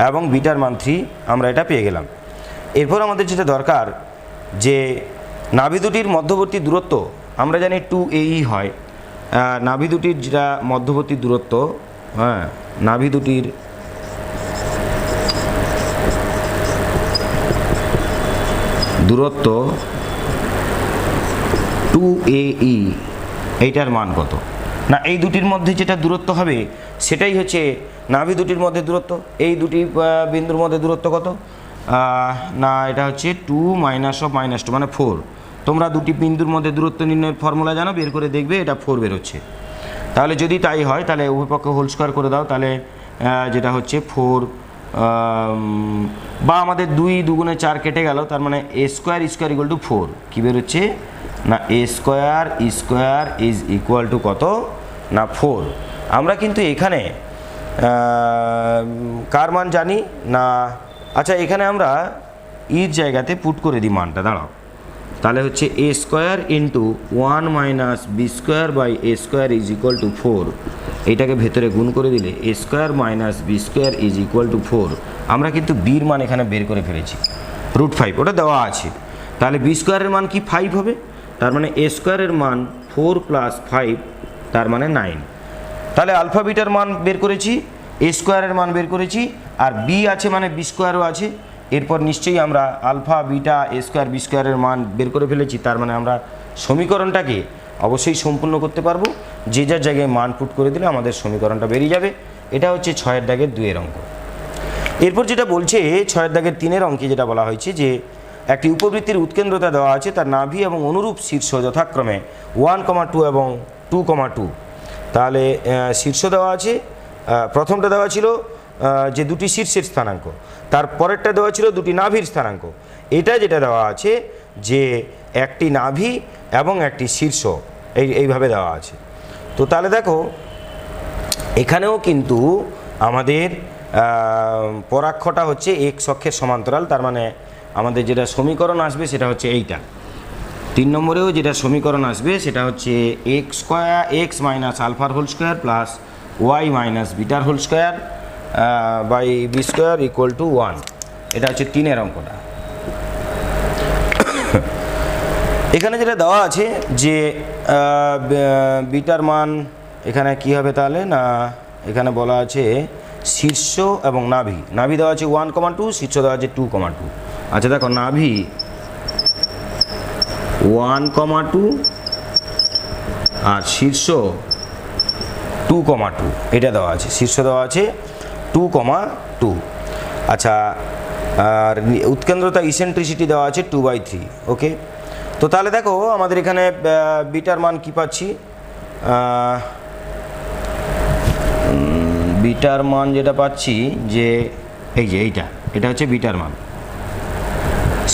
এবং বিটার মান 3, আমরা এটা পেয়ে গেলাম। এরপর আমাদের যেটা দরকার যে নাভি দুটির মধ্যবর্তী দূরত্ব, আমরা জানি 2AE হয়। নাভি দুটির যেটা মধ্যবর্তী দূরত্ব, হ্যাঁ নাভি দুটির দূরত্ব 2AE, এইটার মান কত না এই দুটির মধ্যে যেটা দূরত্ব হবে সেটাই হচ্ছে নাভি দুটির মধ্যে দূরত্ব। এই দুটি বিন্দুর মধ্যে দূরত্ব কত না এটা হচ্ছে 2 - -2 মানে 4। তোমরা দুটি বিন্দুর মধ্যে দূরত্ব নির্ণয়ের ফর্মুলা জানো, বের করে দেখবে এটা 4 বেরোচ্ছে। তাহলে যদি তাই হয় তাহলে উভয় পক্ষে হোল স্কোয়ার করে দাও, তাহলে যেটা হচ্ছে 4 বা আমাদের 2 2 গুণে 4 কেটে গেল, তার মানে a² = 4 কী বেরোচ্ছে না a² = কত না 4। আমরা কিন্তু এখানে কার মান জানি না, আচ্ছা এখানে আমরা ইর জায়গাতে পুট করে দিই মানটা, দাঁড়াও, তাহলে হচ্ছে a² × 1 - b² = 4। এইটাকে ভেতরে গুণ করে দিলে a² - b² = 4। আমরা কিন্তু বির মান এখানে বের করে ফেলেছি √5, ওটা দেওয়া আছে। তাহলে b² এর মান কি 5 হবে, তার মানে a² এর মান 4 + 5 তার মানে 9। তাহলে আলফা বিটার মান বের করেছি, a² এর মান বের করেছি, আর b আছে মানে b²ও আছে। এরপর নিশ্চয়ই আমরা আলফা বিটা a² b² এর মান বের করে ফেলেছি, তার মানে আমরা সমীকরণটাকে অবশ্যই সম্পূর্ণ করতে পারবো। যে যার জায়গায় মান পুট করে দিলে আমাদের সমীকরণটা বেরিয়ে যাবে। এটা হচ্ছে 6-এর দাগের 2-এর অঙ্ক। এরপর যেটা বলছে 6-এর দাগের 3-এর অঙ্কে যেটা বলা হয়েছে যে একটি উপবৃত্তির উৎকেন্দ্রতা দেওয়া আছে, তার নাভি এবং অনুরূপ শীর্ষ যথাক্রমে 1,2 এবং 2,2। তাহলে শীর্ষ দেওয়া আছে, প্রথমটা দেওয়া ছিল যে দুটি শীর্ষের স্থানাঙ্ক, তার পরেরটা দেওয়া ছিল দুটি নাভির স্থানাঙ্ক। এটা যেটা দেওয়া আছে যে একটি নাভি এবং একটি শীর্ষ, এইভাবে দেওয়া আছে। তো তাহলে দেখো এখানেও কিন্তু আমাদের পরাক্ষটা হচ্ছে এক্স অক্ষের সমান্তরাল, তার মানে আমাদের যেটা সমীকরণ আসবে সেটা হচ্ছে এইটা। 3 নম্বরেও যেটা সমীকরণ আসবে সেটা হচ্ছে এক্স মাইনাস আলফার whole square plus Y minus বিটার whole square by B square equal to 1। এটা হচ্ছে 3-এর অঙ্কটা। এখানে যেটা দেওয়া আছে যে বিটার মান এখানে কি হবে তাহলে না, এখানে বলা আছে শীর্ষ এবং নাভি দেওয়া আছে 1,2, শীর্ষ দেওয়া আছে 2,2। আচ্ছা দেখো নাভি 1,2 আর শীর্ষ 2,2, এটা দেওয়া আছে, শীর্ষ দেওয়া আছে 2,2। আচ্ছা আর উৎকেন্দ্রতা ইসেন্ট্রিসিটি দেওয়া আছে 2/3। ওকে, তো তাহলে দেখো আমাদের এখানে বিটার মান কি পাচ্ছি, বিটার মান যেটা পাচ্ছি যে এই যে এটা হচ্ছে বিটার মান।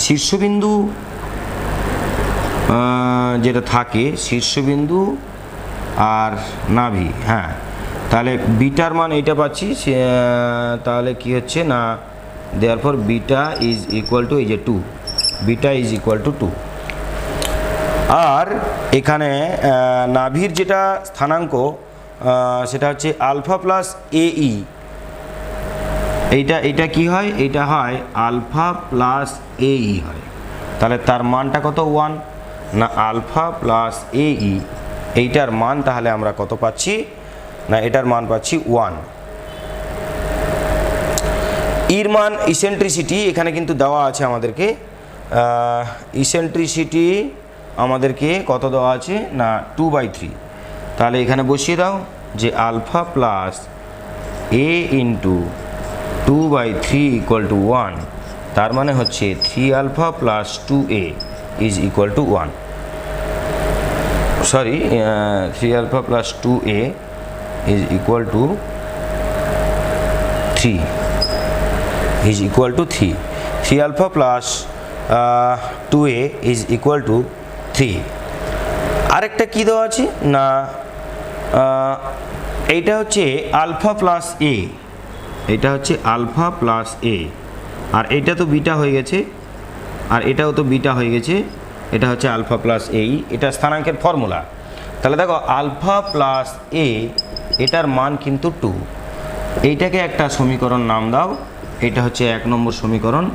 শীর্ষবিন্দু যেটা থাকে শীর্ষবিন্দু আর নাভি, হ্যাঁ, তাহলে বিটার মান এইটা পাচ্ছি। তাহলে কি হচ্ছে না, therefore beta is equal two এই যে 2, বিটা ইজ ইকুয়াল টু 2। আর এখানে নাভির যেটা স্থানাঙ্ক সেটা হচ্ছে আলফা প্লাস এই, এইটা কি হয়, এইটা হয় আলফা প্লাস এই হয়। তাহলে তার মানটা কত, 1 না, আলফা প্লাস এই, এইটার মান তাহলে আমরা কত পাচ্ছি না, এটার মান পাচ্ছি 1। এর মান ইসেন্ট্রিসিটি এখানে কিন্তু দেওয়া আছে আমাদেরকে, ইসেন্ট্রিসিটি আমাদেরকে কত দেওয়া আছে না 2/3। তাহলে এখানে বসিয়ে দাও যে alpha plus a into 2/3 equal to 1, তার মানে হচ্ছে 3 alpha plus 2a is equal to 1। Sorry, 3 alpha plus 2a is equal to 3, is equal to 3। 3 alpha plus 2a is equal to 3। আরেকটা কী দেওয়া আছে না, এইটা হচ্ছে আলফা প্লাস এ, এটা হচ্ছে আলফা প্লাস এ, আর এটা তো বিটা হয়ে গেছে, আর এটাও তো বিটা হয়ে গেছে, এটা হচ্ছে আলফা প্লাস এই, এটা স্থানাঙ্কের ফর্মুলা। তাহলে দেখো আলফা প্লাস এ এটার মান কিন্তু 2। এইটাকে একটা সমীকরণ নাম দাও, এটা হচ্ছে 1 নম্বর সমীকরণ,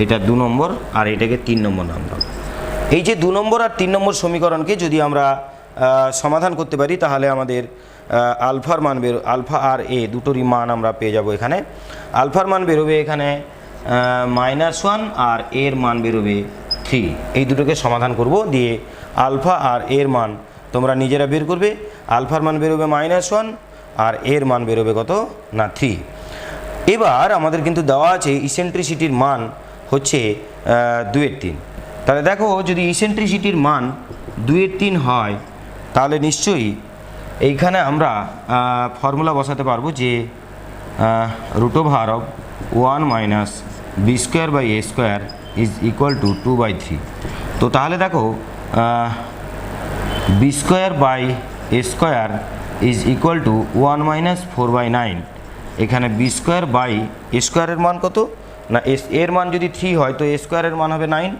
এটা 2 নম্বর, আর এটাকে 3 নম্বর নাম দাও। এই যে 2 নম্বর আর 3 নম্বর সমীকরণকে যদি আমরা সমাধান করতে পারি তাহলে আমাদের আলফার মান আলফা আর এ দুটোরই মান আমরা পেয়ে যাব। এখানে আলফার মান বেরোবে এখানে -1 আর এর মান বেরোবে 3। এই দুটোকে সমাধান করব, দিয়ে আলফা আর এর মান তোমরা নিজেরা বের করবে। আলফার মান বেরোবে -1 আর এর মান বেরোবে কত না 3। এবার আমাদের কিন্তু দেওয়া আছে ইসেন্ট্রিসিটির মান হচ্ছে 2/3। তাহলে দেখো যদি ইসেন্ট্রিসিটির মান 2/3 হয় তাহলে নিশ্চয়ই এইখানে আমরা ফর্মুলা বসাতে পারবো যে √1 minus B square by A square is equal to 2/3। তো তাহলে দেখো B square by A square is equal to 1 minus 4/9। এখানে বি স্কোয়ার বাই এ স্কোয়ারের মান কত না, এর মান যদি 3 হয় তো এ স্কোয়ারের মান হবে 9।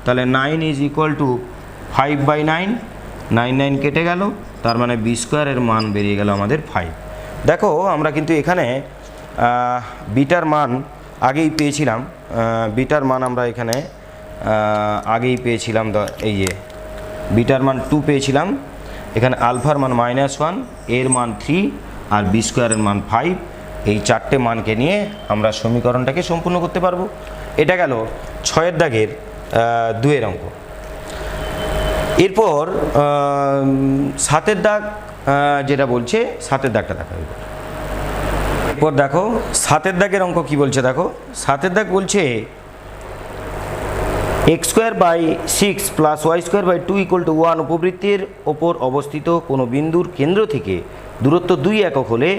তাহলে 9 ইজ ইকুয়াল টু 5/9, 9 কেটে গেল, তার মানে বি স্কোয়ারের মান বেরিয়ে গেল আমাদের 5। দেখো আমরা কিন্তু এখানে বিটার মান আগেই পেয়েছিলাম, বিটার মান আমরা এখানে আগেই পেয়েছিলাম, এই যে বিটার মান 2 পেয়েছিলাম, এখানে আলফার মান -1, এর মান 3 আর বি স্কোয়ারের মান 5। এই 4টে মানকে নিয়ে আমরা সমীকরণটাকে সম্পূর্ণ করতে পারবো। এটা গেল 6-এর দাগের 2-এর অঙ্ক। এরপর 7-এর দাগ যেটা বলছে, 7-এর দাগটা দেখা হবে। এরপর দেখো 7-এর দাগের অঙ্ক কি বলছে, দেখো 7-এর দাগ বলছে x²/6 + y²/2 = 1 উপবৃত্তের ওপর অবস্থিত কোনো বিন্দুর কেন্দ্র থেকে দূরত্ব 2 একক হলে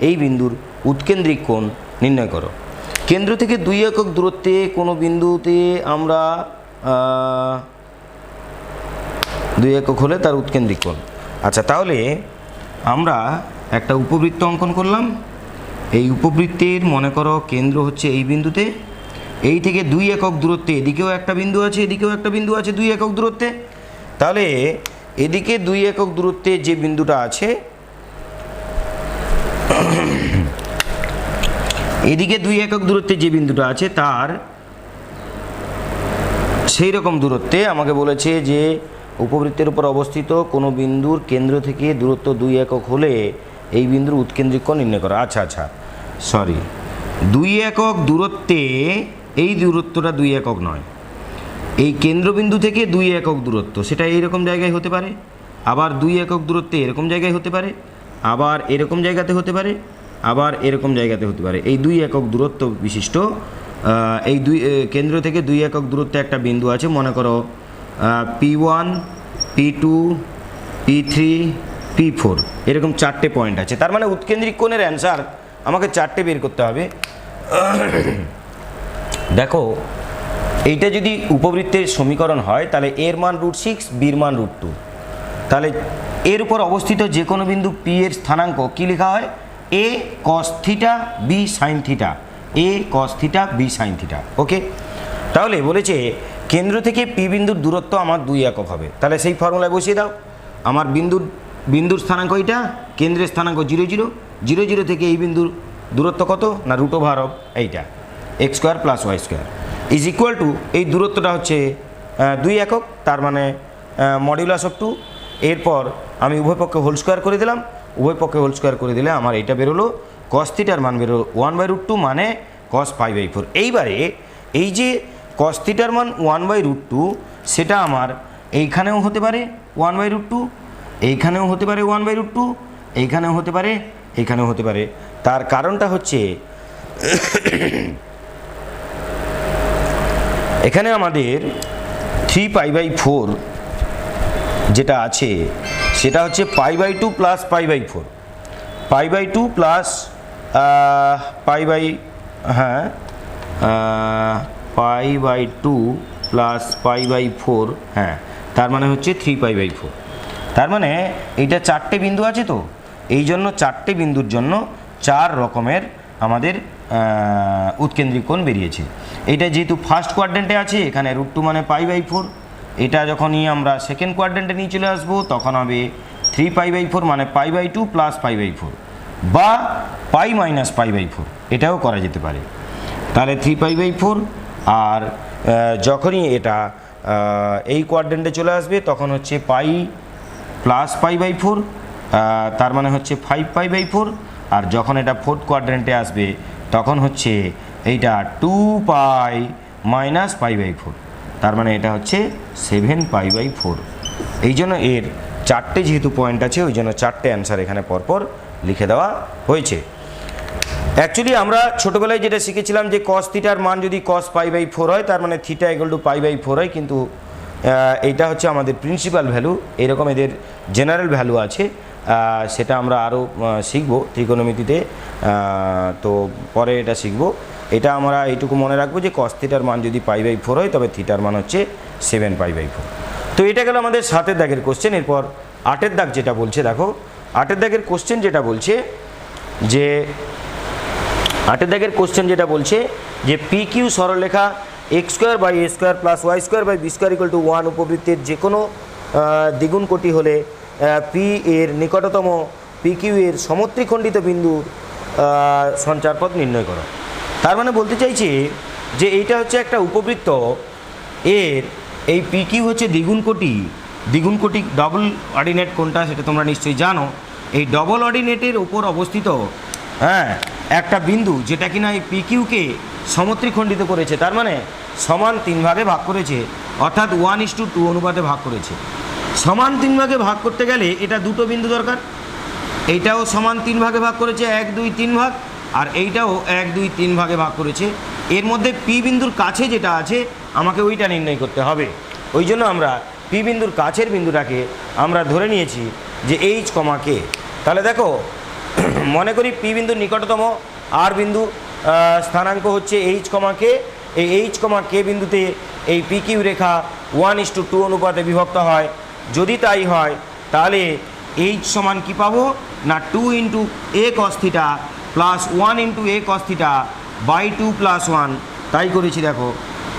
এই বিন্দুর উৎকেন্দ্রিক কোণ নির্ণয় করো। কেন্দ্র থেকে 2 একক দূরত্বে কোনো বিন্দুতে আমরা 2 একক হলে তার উৎকেন্দ্রিক কোণ। আচ্ছা, তাহলে আমরা একটা উপবৃত্ত অঙ্কন করলাম। এই উপবৃত্তের মনে করো কেন্দ্র হচ্ছে এই বিন্দুতে, এই থেকে 2 একক দূরত্বে এদিকেও একটা বিন্দু আছে, এদিকেও একটা বিন্দু আছে 2 একক দূরত্বে। তাহলে এদিকে 2 একক দূরত্বে যে বিন্দুটা আছে, এদিকে 2 একক দূরত্বে যে বিন্দুটা আছে তার সেই রকম দূরত্বে আমাকে বলেছে যে উপবৃত্তের উপর অবস্থিত কোনো বিন্দুর কেন্দ্র থেকে দূরত্ব 2 একক হলে এই বিন্দুর উৎকেন্দ্রিক কোণ নির্ণয় করা। আচ্ছা, সরি, 2 একক দূরত্বে এই দূরত্বটা 2 একক নয়, এই কেন্দ্রবিন্দু থেকে 2 একক দূরত্ব সেটা এইরকম জায়গায় হতে পারে, আবার 2 একক দূরত্বে এরকম জায়গায় হতে পারে, আবার এরকম জায়গাতে হতে পারে, আবার এরকম জায়গাতে হতে পারে। এই 2 একক দূরত্ব বিশিষ্ট এই কেন্দ্র থেকে 2 একক দূরত্বে একটা বিন্দু আছে, মনে করো P1, P2, P3, P4, এরকম 4টে পয়েন্ট আছে। তার মানে উৎকেন্দ্রিক কোণের অ্যান্সার আমাকে 4টে বের করতে হবে। দেখো, এইটা যদি উপবৃত্তের সমীকরণ হয় তাহলে এর মান √6, বির মান √2। তাহলে এর উপর অবস্থিত যে কোনো বিন্দু P এর স্থানাঙ্ক কী লেখা হয়? A cos theta B sin theta, A cos theta B sin theta. Okay, তাহলে বলেছে কেন্দ্র থেকে P বিন্দুর দূরত্ব আমার 2 একক হবে। তাহলে সেই ফর্মুলায় বসিয়ে দাও। আমার বিন্দুর স্থানাঙ্ক এইটা, কেন্দ্রের স্থানাঙ্ক 0, 0, 0, 0 থেকে এই বিন্দুর দূরত্ব কত না √2 এইটা x² + y² is equal two এই দূরত্বটা হচ্ছে 2 একক, তার মানে মডিউলাস অফ 2। এরপর আমি উভয় পক্ষে হোল স্কোয়ার করে দিলাম, উভয় পক্ষে হোল স্কোয়ার করে দিলে আমার এইটা বেরোলো cos থিটার মান বেরোলো 1/√2 মানে cos π/4। এইবারে এই যে cos থিটার মান 1/√2 সেটা আমার এইখানেও হতে পারে 1/√2, এইখানেও হতে পারে 1/√2, এইখানেও হতে পারে, এইখানেও হতে পারে। তার কারণটা হচ্ছে এখানে আমাদের 3π/4 যেটা আছে সেটা হচ্ছে π/2 প্লাস π/4, π/2 প্লাস π/2 প্লাস π/4, হ্যাঁ, তার মানে হচ্ছে 3π/4। তার মানে এইটা 4টে বিন্দু আছে, তো এই জন্য 4টে বিন্দুর জন্য 4 রকমের আমাদের উৎকেন্দ্রিক কোণ বেরিয়েছে। এটা যেহেতু ফার্স্ট কোয়াড্রেন্টে আছে, এখানে √2 মানে π/4। এটা যখনই আমরা সেকেন্ড কোয়াড্রেন্টে নিয়ে চলে আসবো তখন হবে 3π/4 মানে π/2 প্লাস π/4 বা π মাইনাস π/4, এটাও করা যেতে পারে। তাহলে 3π/4, আর যখনই এটা এই কোয়াড্রেন্টে চলে আসবে তখন হচ্ছে π প্লাস π/4, তার মানে হচ্ছে 5π/4। আর যখন এটা ফোর্থ কোয়াড্রেন্টে আসবে তখন হচ্ছে এইটা 2π মাইনাস π/4, তার মানে এটা হচ্ছে 7π/4। এই জন্য এর 4টে যেহেতু পয়েন্ট আছে ওই জন্য 4টে অ্যান্সার এখানে পরপর লিখে দেওয়া হয়েছে। অ্যাকচুয়ালি আমরা ছোটোবেলায় যেটা শিখেছিলাম যে cos থিটার মান যদি cos π/4 হয় তার মানে থিটা = π/4 হয়, কিন্তু এইটা হচ্ছে আমাদের প্রিন্সিপাল ভ্যালু, এরকম এদের জেনারেল ভ্যালু আছে, সেটা আমরা আরও শিখবো ত্রিকোণমিতিতে, তো পরে এটা শিখবো। এটা আমরা এইটুকু মনে রাখবো যে cos থিটার মান যদি π/4 হয় তবে থিটার মান হচ্ছে 7π/4। তো এটা গেল আমাদের 7 দাগের কোশ্চেন। এরপর 8 দাগ যেটা বলছে, দেখো 8 দাগের কোশ্চেন যেটা বলছে যে 8 দাগের কোশ্চেন যেটা বলছে যে PQ সরলরেখা x² / a² + y² / b² = 1 উপবৃত্তের যে কোনো দ্বিগুণ কোটি হলে P এর নিকটতম PQ এর সমত্রিখণ্ডিত বিন্দু সঞ্চারপথ নির্ণয় করো। তার মানে বলতে চাইছে যে এইটা হচ্ছে একটা উপবৃত্ত, এর এই PQ হচ্ছে দ্বিগুণ কোটি ডবল অর্ডিনেট কোনটা সেটা তোমরা নিশ্চয়ই জানো। এই ডবল অর্ডিনেটের উপর অবস্থিত একটা বিন্দু যেটা কিনা এই PQকে সমত্রিখণ্ডিত করেছে, তার মানে সমান 3 ভাগে ভাগ করেছে, অর্থাৎ 1:2 অনুপাতে ভাগ করেছে। সমান 3 ভাগে ভাগ করতে গেলে এটা দুটো বিন্দু দরকার, এইটাও সমান 3 ভাগে ভাগ করেছে 1, 2, 3 ভাগ, আর এইটাও 1, 2, 3 ভাগে ভাগ করেছে। এর মধ্যে P বিন্দুর কাছে যেটা আছে আমাকে ওইটা নির্ণয় করতে হবে। ওই জন্য আমরা P বিন্দুর কাছের বিন্দুটাকে আমরা ধরে নিয়েছি যে H, K। তাহলে দেখো মনে করি P বিন্দুর নিকটতম R বিন্দু, স্থানাঙ্ক হচ্ছে এইচ কমা কে, এই এইচ কমা কে বিন্দুতে এই পি কিউ রেখা 1:2 অনুপাতে বিভক্ত হয়। যদি তাই হয় তাহলে এইচ সমান কী পাবো না 2 into a cos theta plus 1 into a cos theta by 2 plus 1, তাই করেছি দেখো।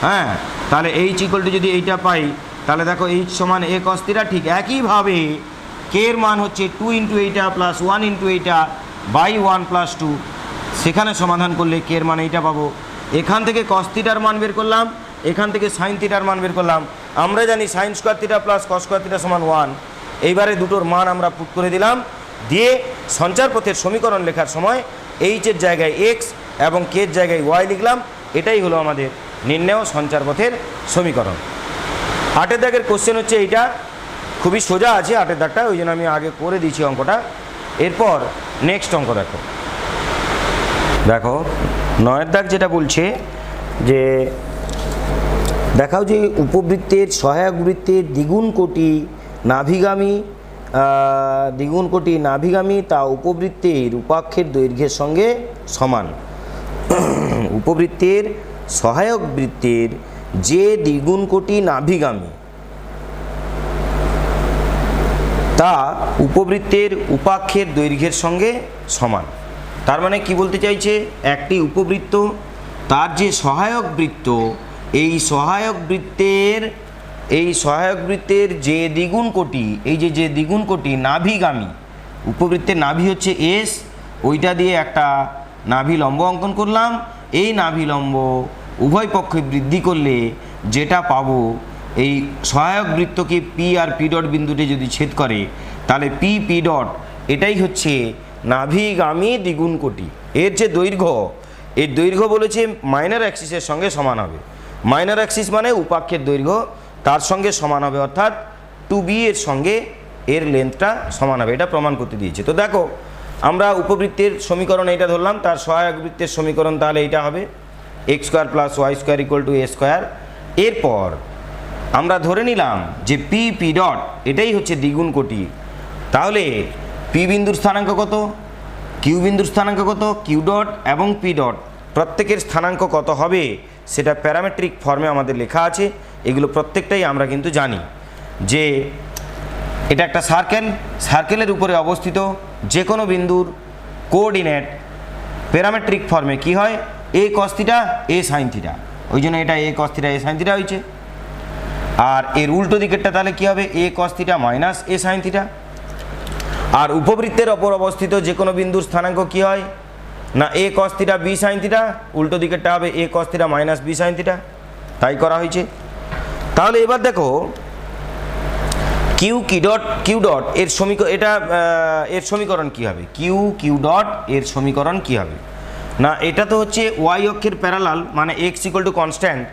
হ্যাঁ, তাহলে এইচ ইকুয়াল টু যদি এইটা পাই তাহলে দেখো এইচ সমান এ কস থিটা। ঠিক একইভাবে কে এর মান হচ্ছে 2 ইন্টু এইটা প্লাস 1 ইন্টু এইটা বাই 1 প্লাস 2, সেখানে সমাধান করলে কে এর মান এইটা পাবো। এখান থেকে কস থিটার মান বের করলাম, এখান থেকে সাইন থিটার মান বের করলাম। আমরা জানি sine square theta plus cos square theta সমান 1। এইবারে দুটোর মান আমরা পুট করে দিলাম, দিয়ে সঞ্চার পথের সমীকরণ লেখার সময় এইচের জায়গায় এক্স এবং কের জায়গায় ওয়াই লিখলাম। এটাই হলো আমাদের নির্ণেয় সঞ্চার পথের সমীকরণ। 8 দাগের কোশ্চেন হচ্ছে এইটা, খুবই সোজা আছে 8 দাগটা, ওই জন্য আমি আগে করে দিয়েছি অঙ্কটা। এরপর নেক্সট অঙ্ক দেখো। দেখো 9 দাগ যেটা বলছে যে দেখাও যে উপবৃত্তের সহায়ক বৃত্তের দ্বিগুণ কোটি নাভিগামী তা উপবৃত্তের উপাক্ষের দৈর্ঘ্যের সঙ্গে সমান। উপবৃত্তের সহায়ক বৃত্তের যে দ্বিগুণ কোটি নাভিগামী তা উপবৃত্তের উপাক্ষের দৈর্ঘ্যের সঙ্গে সমান। তার মানে কি বলতে চাইছে, একটি উপবৃত্ত তার যে সহায়ক বৃত্ত, এই সহায়ক বৃত্তের যে দ্বিগুণ কোটি, এই যে দ্বিগুণ কোটি নাভিগামী, উপবৃত্তের নাভি হচ্ছে এস, ওইটা দিয়ে একটা নাভি লম্ব অঙ্কন করলাম। এই নাভি লম্ব উভয় পক্ষে বৃদ্ধি করলে যেটা পাবো, এই সহায়ক বৃত্তকে পি আর পি ডট বিন্দুতে যদি ছেদ করে তাহলে পি ডট এটাই হচ্ছে নাভিগামী দ্বিগুণ কোটি। এর যে দৈর্ঘ্য, এর দৈর্ঘ্য বলেছে মাইনর অ্যাক্সিসের সঙ্গে সমান হবে। মাইনর অ্যাক্সিস মানে উপাক্ষের দৈর্ঘ্য, তার সঙ্গে সমান হবে, অর্থাৎ 2b এর সঙ্গে এর লেন্থটা সমান হবে। এটা প্রমাণ করতে দিয়েছে। তো দেখো আমরা উপবৃত্তের সমীকরণ এইটা ধরলাম, তার সহায়ক বৃত্তের সমীকরণ তাহলে এইটা হবে x square plus Y square equal to A square. এরপর আমরা ধরে নিলাম যে পি ডট এটাই হচ্ছে দ্বিগুণ কোটি। তাহলে পি বিন্দুর স্থানাঙ্ক কত, কিউ বিন্দুর স্থানাঙ্ক কত, কিউ ডট এবং পি ডট প্রত্যেকের স্থানাঙ্ক কত হবে সেটা প্যারামেট্রিক ফর্মে আমাদের লেখা আছে। এগুলো প্রত্যেকটাই আমরা কিন্তু জানি যে এটা একটা সার্কেলের উপরে অবস্থিত যে কোনো বিন্দুর কোঅর্ডিনেট প্যারামেট্রিক ফর্মে কি হয়, A cos theta A sine theta, ওই জন্য এটা A cos theta A sine theta হয়েছে। আর এর উল্টো দিকেরটা তাহলে কী হবে, A cos theta minus A sine theta. আর উপবৃত্তের ওপর অবস্থিত যে কোনো বিন্দুর স্থানাঙ্ক কী হয় না A cos theta B sine theta, উল্টো দিকেরটা হবে A cos theta minus B sine theta, তাই করা হয়েছে। তাহলে এবার দেখো কিউ ডট এর সমীকরণ কী হবে, কিউ ডট এর সমীকরণ কী হবে না, এটা তো হচ্ছে ওয়াই অক্ষের প্যারালাল, মানে এক্স ইকুয়াল টু কনস্ট্যান্ট,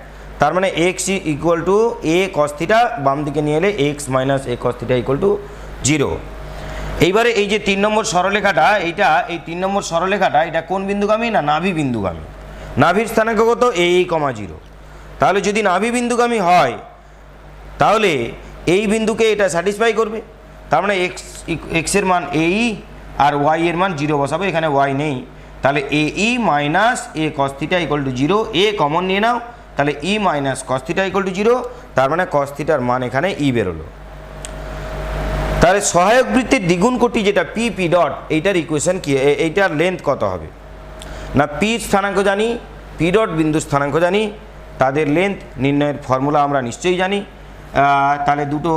তার মানে x equal to A cos theta, বাম দিকে নিয়ে এলে x minus A cos theta equal to 0। এইবারে এই যে 3 নম্বর সরলরেখাটা, এই 3 নম্বর সরলরেখাটা এটা কোন বিন্দুগামী না নাভি বিন্দুগামী। নাভির স্থানাঙ্ক কত এ 0। তাহলে যদি নাভি বিন্দুগামী হয় তাহলে এই বিন্দুকে এটা স্যাটিসফাই করবে। তার মানে এক্সের মান এই আর ওয়াই এর মান 0 বসাবো, এখানে ওয়াই নেই, তাহলে A minus A cos theta equal to 0। A common নিয়ে নাও, তাহলে E minus cos theta equal to 0, তার মানে কস থিটার মান এখানে ই বেরোলো। তাহলে সহায়ক বৃত্তের দ্বিগুণ কোটি যেটা পি ডট, এইটার ইকুয়েশন কি, এইটার লেন্থ কত হবে না, পি স্থানাঙ্ক জানি, পি ডট বিন্দুর স্থানাঙ্ক জানি, তাদের লেন্থ নির্ণয়ের ফর্মুলা আমরা নিশ্চয়ই জানি। তাহলে দুটো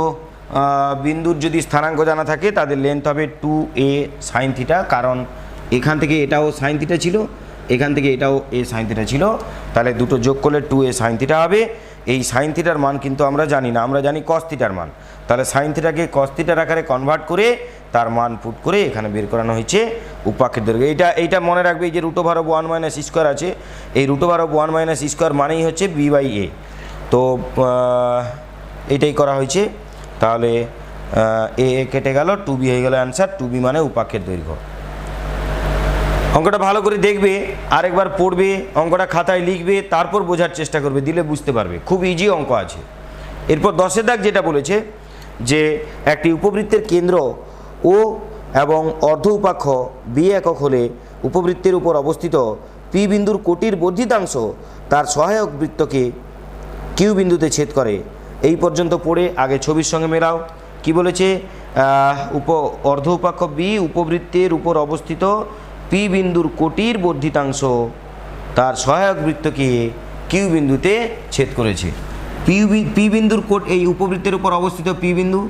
বিন্দুর যদি স্থানাঙ্ক জানা থাকে তাদের লেন্থ হবে 2a সাইন থিটা, কারণ এখান থেকে এটাও সাইন থিটা ছিল, এখান থেকে এটাও এ সাইন থিটা ছিল, তাহলে দুটো যোগ করলে 2a সাইন থিটা হবে। এই সাইন থিটার মান কিন্তু আমরা জানি না, আমরা জানি কস থিটার মান, তাহলে সাইন থিটাকে কস থিটার আকারে কনভার্ট করে তার মান পুট করে এখানে বের করানো হয়েছে উপাক্ষের দৈর্ঘ্য। এইটা মনে রাখবে, এই যে √1 মাইনাস স্কোয়ার আছে, এই √1 মাইনাস স্কোয়ার মানেই হচ্ছে বি বাই এ। তো এইটাই করা হয়েছে। তাহলে এ কেটে গেল, 2b হয়ে গেল অ্যান্সার। 2b মানে উপাক্ষের দৈর্ঘ্য। অঙ্কটা ভালো করে দেখবে, আরেকবার পড়বে, অঙ্কটা খাতায় লিখবে, তারপর বোঝার চেষ্টা করবে, দিলে বুঝতে পারবে। খুব ইজি অঙ্ক আছে। এরপর 10 দাগ যেটা বলেছে যে একটি উপবৃত্তের কেন্দ্র ও এবং অর্ধ উপাক্ষ বি একক হলে উপবৃত্তের উপর অবস্থিত পি বিন্দুর কোটির বর্ধিতাংশ তার সহায়ক বৃত্তকে কিউ বিন্দুতে ছেদ করে। এই পর্যন্ত পড়ে আগে ছবির সঙ্গে মেলাও। কি বলেছে? অর্ধ উপাক্ষ বি উপবৃত্তের উপর অবস্থিত পি বিন্দুর কোটির বর্ধিতাংশ তার সহায়ক বৃত্তকে কিউ বিন্দুতে ছেদ করেছে। পি বিন্দুর কোট, এই উপবৃত্তের উপর অবস্থিত পি বিন্দু,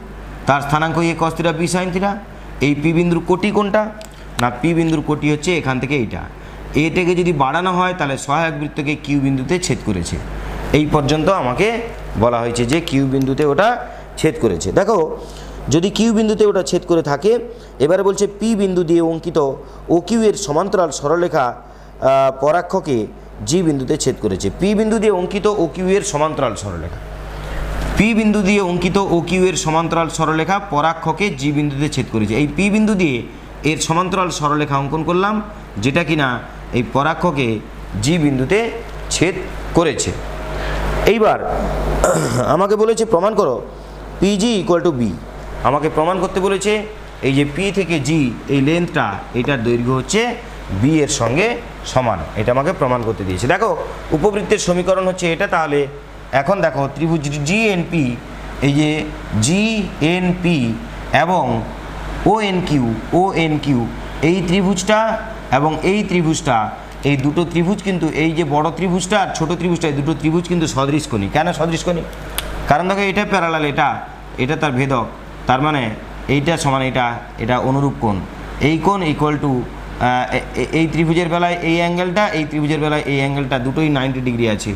তার স্থানাঙ্ক A cos theta B sine theta. এই পি বিন্দুর কোটি কোনটা? না, পি বিন্দুর কোটি হচ্ছে এখান থেকে এইটা। এটাকে যদি বাড়ানো হয় তাহলে সহায়ক বৃত্তকে কিউ বিন্দুতে ছেদ করেছে। এই পর্যন্ত আমাকে বলা হয়েছে যে কিউ বিন্দুতে ওটা ছেদ করেছে। দেখো, যদি কিউ বিন্দুতে ওটা ছেদ করে থাকে, এবারে বলছে পি বিন্দু দিয়ে অঙ্কিত ও কিউ এর সমান্তরাল সরলরেখা পরাক্ষকে জি বিন্দুতে ছেদ করেছে। পি বিন্দু দিয়ে অঙ্কিত ও কিউ এর সমান্তরাল সরলরেখা, পি বিন্দু দিয়ে অঙ্কিত ও কিউ এর সমান্তরাল সরলরেখা পরাক্ষকে জি বিন্দুতে ছেদ করেছে। এই পি বিন্দু দিয়ে এর সমান্তরাল সরলরেখা অঙ্কন করলাম, যেটা কিনা এই পরাক্ষকে জি বিন্দুতে ছেদ করেছে। এইবার আমাকে বলেছে প্রমাণ করো পিজি ইকুয়াল টু বি। আমাকে প্রমাণ করতে বলেছে এই যে পি থেকে জি এই লেন্থটা, এটার দৈর্ঘ্য হচ্ছে বি এর সঙ্গে সমান। এটা আমাকে প্রমাণ করতে দিয়েছে। দেখো, উপবৃত্তের সমীকরণ হচ্ছে এটা। তাহলে এখন দেখো, ত্রিভুজ জি এন পি, এই যে জি এন পি এবং ও এন কিউ এই ত্রিভুজটা এবং এই ত্রিভুজটা, এই দুটো ত্রিভুজ কিন্তু, এই যে বড় ত্রিভুজটা আর ছোটো ত্রিভুজটা, এই দুটো ত্রিভুজ কিন্তু সদৃশকোণী। কেন সদৃশকোণী? কারণ দেখো, এটা প্যারালাল, এটা তার ভেদক, তার মানে এইটা সমান এটা অনুরূপ কোণ। এই কোণ ইকুয়াল টু এই ত্রিভুজের বেলায় এই অ্যাঙ্গেলটা, এই ত্রিভুজের বেলায় এই অ্যাঙ্গেলটা, দুটোই 90 ডিগ্রি আছে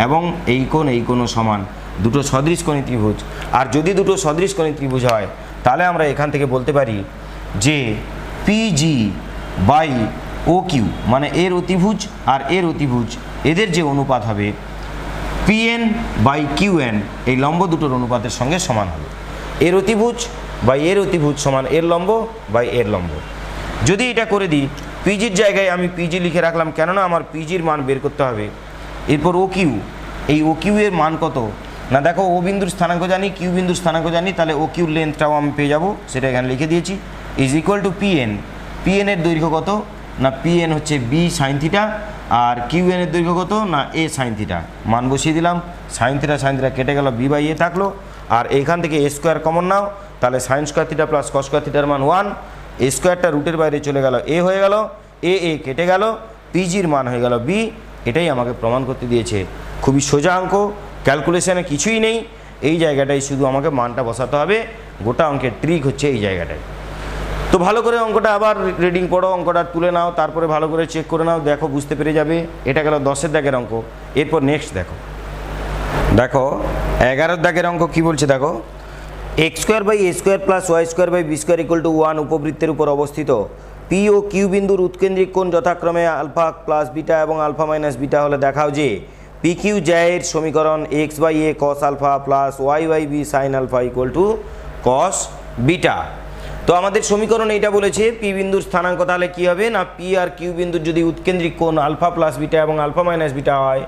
এবং এই কোণও সমান। দুটো সদৃশকোণী ত্রিভুজ। আর যদি দুটো সদৃশকোণী ত্রিভুজ হয় তাহলে আমরা এখান থেকে বলতে পারি যে পিজি বাই ও কিউ, মানে এর অতিভুজ আর এর অতিভুজ, এদের যে অনুপাত হবে পিএন বাই কিউএন, এই লম্ব দুটোর অনুপাতের সঙ্গে সমান হবে। এর অতিভুজ বাই এর অতিভুজ সমান এর লম্ব বাই এর লম্ব। যদি এটা করে দিই, পিজির জায়গায় আমি পিজি লিখে রাখলাম, কেননা আমার পিজির মান বের করতে হবে। এরপর ও কিউ, এই ও কিউ এর মান কত? না দেখো, ও বিন্দুর স্থানাঙ্ক জানি, কিউ বিন্দুর স্থানাঙ্ক জানি, তাহলে ও কিউর লেন্থটাও আমি পেয়ে যাবো, সেটা এখানে লিখে দিয়েছি। Is equal to PN. পিএনের দৈর্ঘ্য কত? না, পিএন হচ্ছে বি সাইন থিটা, আর কিউএন এর দৈর্ঘ্য কত? না, এ সাইন থিটা। মান বসিয়ে দিলাম, সাইন থিটা কেটে গেল, বি বাই এ থাকলো। আর এইখান থেকে এ স্কোয়ার কমন নাও, তাহলে sine square theta plus cos square থিটার মান 1। এ স্কোয়ারটা রুটের বাইরে চলে গেল, এ হয়ে গেল, এ কেটে গেল, পিজির মান হয়ে গেল বি। এটাই আমাকে প্রমাণ করতে দিয়েছে। খুবই সোজা অঙ্ক, ক্যালকুলেশনে কিছুই নেই। এই জায়গাটায় শুধু আমাকে মানটা বসাতে হবে। গোটা অঙ্কের ট্রিক হচ্ছে এই জায়গাটায়। তো ভালো করে অঙ্কটা আবার রিডিং পড়ো, অঙ্কটা তুলে নাও, তারপরে ভালো করে চেক করে নাও, দেখো বুঝতে পেরে যাবে। এটা গেল 10-এর দাগের অঙ্ক। এরপর নেক্সট দেখো 11-এর দাগের অঙ্ক কি বলছে দেখো। X square by A square plus Y square by B square equal to 1 উপবৃত্তের উপর অবস্থিত পি ও কিউ বিন্দুর উৎকেন্দ্রিক কোণ যথাক্রমে আলফা প্লাস বিটা এবং আলফা মাইনাস বিটা হলে দেখাও যে পি কিউ জ্যায়ের সমীকরণ x by a cos alpha plus y by b sine alpha equal to cos beta. তো আমাদের সমীকরণ এইটা বলেছে, পি বিন্দুর স্থানাঙ্ক তাহলে কী হবে? না, পি আর কিউ বিন্দুর যদি উৎকেন্দ্রিক কোণ আলফা প্লাস বিটা এবং আলফা মাইনাস বিটা হয়,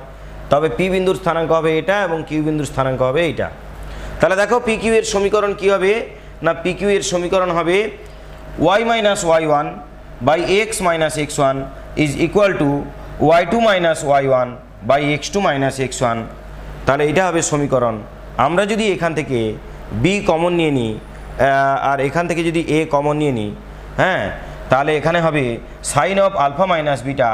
তবে পি বিন্দুর স্থানাঙ্ক হবে এটা এবং কিউ বিন্দুর স্থানাঙ্ক হবে এইটা। তাহলে দেখো, পি কিউ এর সমীকরণ কী হবে? না, পি কিউ এর সমীকরণ হবে y minus y one by x minus x one is equal to y two minus y one by x two minus x one. তাহলে এটা হবে সমীকরণ। আমরা যদি এখান থেকে বি কমন নিয়ে নিই আর এখান থেকে যদি এ কমন নিয়ে নিই, হ্যাঁ, তাহলে এখানে হবে sine of alpha minus beta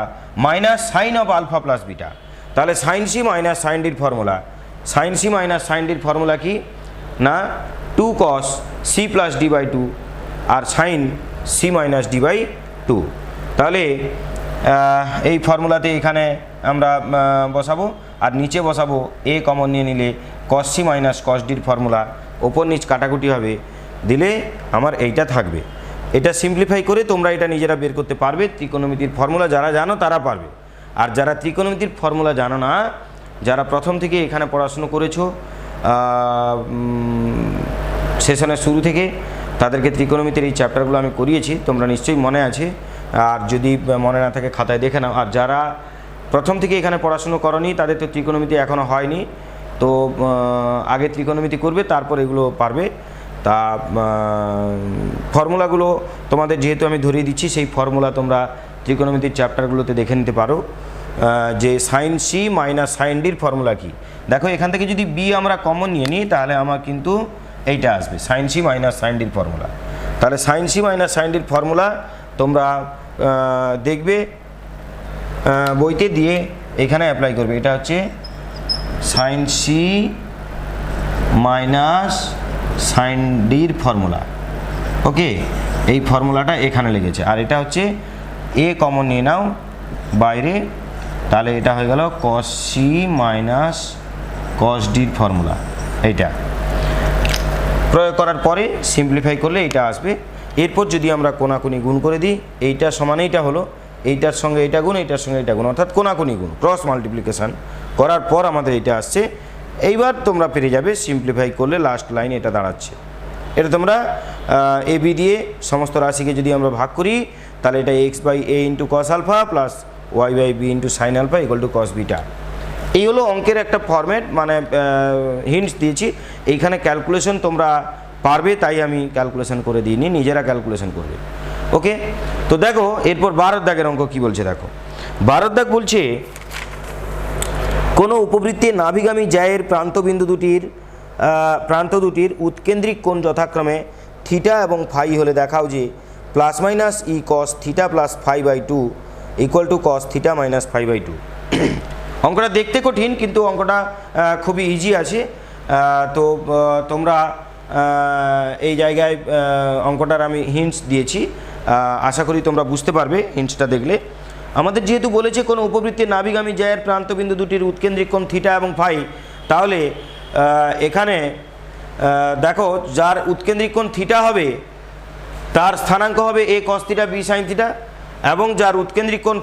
minus sine of alpha plus beta. তাহলে সাইন সি মাইনাস সাইন ডির formula, sine C minus sine ডির ফর্মুলা কি? না, 2 cos C plus D by 2 আর sine C minus D by 2। তাহলে এই ফর্মুলাতে এখানে আমরা বসাবো আর নিচে বসাবো এ কমন নিয়ে নিলে কস সি মাইনাস কস ডির ফর্মুলা, ওপর নিচ কাটাকুটি হবে, দিলে আমার এইটা থাকবে। এটা সিম্পলিফাই করে তোমরা এটা নিজেরা বের করতে পারবে। ত্রিকোণমিতির ফর্মুলা যারা জানো তারা পারবে, আর যারা ত্রিকোণমিতির ফর্মুলা জানো না, যারা প্রথম থেকে এখানে পড়াশুনো করেছো সেশনের শুরু থেকে, তাদেরকে ত্রিকোণমিতির এই চ্যাপ্টারগুলো আমি করিয়েছি, তোমরা নিশ্চয়ই মনে আছে। আর যদি মনে না থাকে খাতায় দেখে নাও। আর যারা প্রথম থেকে এখানে পড়াশুনো করনি তাদের তো ত্রিকোণমিতি এখনও হয়নি, তো আগে ত্রিকোণমিতি করবে, তারপর এগুলো পারবে। তা ফর্মুলাগুলো তোমাদের যেহেতু আমি ধরিয়ে দিচ্ছি, সেই ফর্মুলা তোমরা ত্রিকোণমিতির চ্যাপ্টারগুলোতে দেখে নিতে পারো যে সাইন সি মাইনাস সাইন ডির ফর্মুলা কী। দেখো এখান থেকে যদি বি আমরা কমন নিয়ে নিই তাহলে আমার কিন্তু এইটা আসবে সাইন সি মাইনাস সাইন ডির ফর্মুলা। তাহলে সাইন সি মাইনাস সাইন ডির ফর্মুলা তোমরা দেখবে বইতে দিয়ে এখানে অ্যাপ্লাই করবে। এটা হচ্ছে সাইন সি মাইনাস সাইন ডির ফর্মুলা। ওকে, এই ফর্মুলাটা এখানে লেগেছে। আর এটা হচ্ছে এ কমন নিয়ে নাও বাইরে, তাহলে এটা হয়ে গেল কস সি মাইনাস কস ডির ফর্মুলা। এইটা প্রয়োগ করার পরে সিম্পলিফাই করলে এইটা আসবে। এরপর যদি আমরা কোনাকুনি গুণ করে দিই, এইটা সমান এইটা হলো, এইটার সঙ্গে এইটা গুণ, এইটার সঙ্গে এইটা গুণ, অর্থাৎ কোনাকুনি গুণ ক্রস মাল্টিপ্লিকেশান করার পর আমাদের এইটা আসছে। এইবার তোমরা পেরে যাবে সিম্পলিফাই করলে লাস্ট লাইন এটা দাঁড়াচ্ছে। এটা তোমরা এ বি দিয়ে সমস্ত রাশিকে যদি আমরা ভাগ করি তাহলে এটা x by a into cos alpha plus y by b into sine alpha equal to cos beta. এই হলো অঙ্কের একটা ফরম্যাট, মানে হিন্টস দিয়েছি। এইখানে ক্যালকুলেশন তোমরা পারবে তাই আমি ক্যালকুলেশন করে দিইনি, নিজেরা ক্যালকুলেশন করবে। ওকে, তো দেখো এরপর 12 দাগের অঙ্ক কী বলছে। দেখো 12 দাগ বলছে কোনো উপবৃত্তের নাভিগামী জ্যায়ের প্রান্ত দুটির উৎকেন্দ্রিক কোণ যথাক্রমে থিটা এবং ফাই হলে দেখাও যে plus minus e cos theta plus phi by two equal to cos theta minus phi by two. অঙ্কটা দেখতে কঠিন কিন্তু অঙ্কটা খুবই ইজি আছে। তো তোমরা এই জায়গায় অঙ্কটার আমি হিন্টস দিয়েছি, আশা করি তোমরা বুঝতে পারবে হিন্টসটা দেখলে। আমাদের যেহেতু বলেছে কোনো উপবৃত্তের নাভিগামী জ্যায়ের প্রান্তবিন্দু দুটির উৎকেন্দ্রিক কোণ থিটা এবং ফাই, তাহলে এখানে দেখো যার উৎকেন্দ্রিক কোণ থিটা হবে তার স্থানাঙ্ক হবে A cos theta B sine theta, এবং যার উৎকেন্দ্রিক কোণ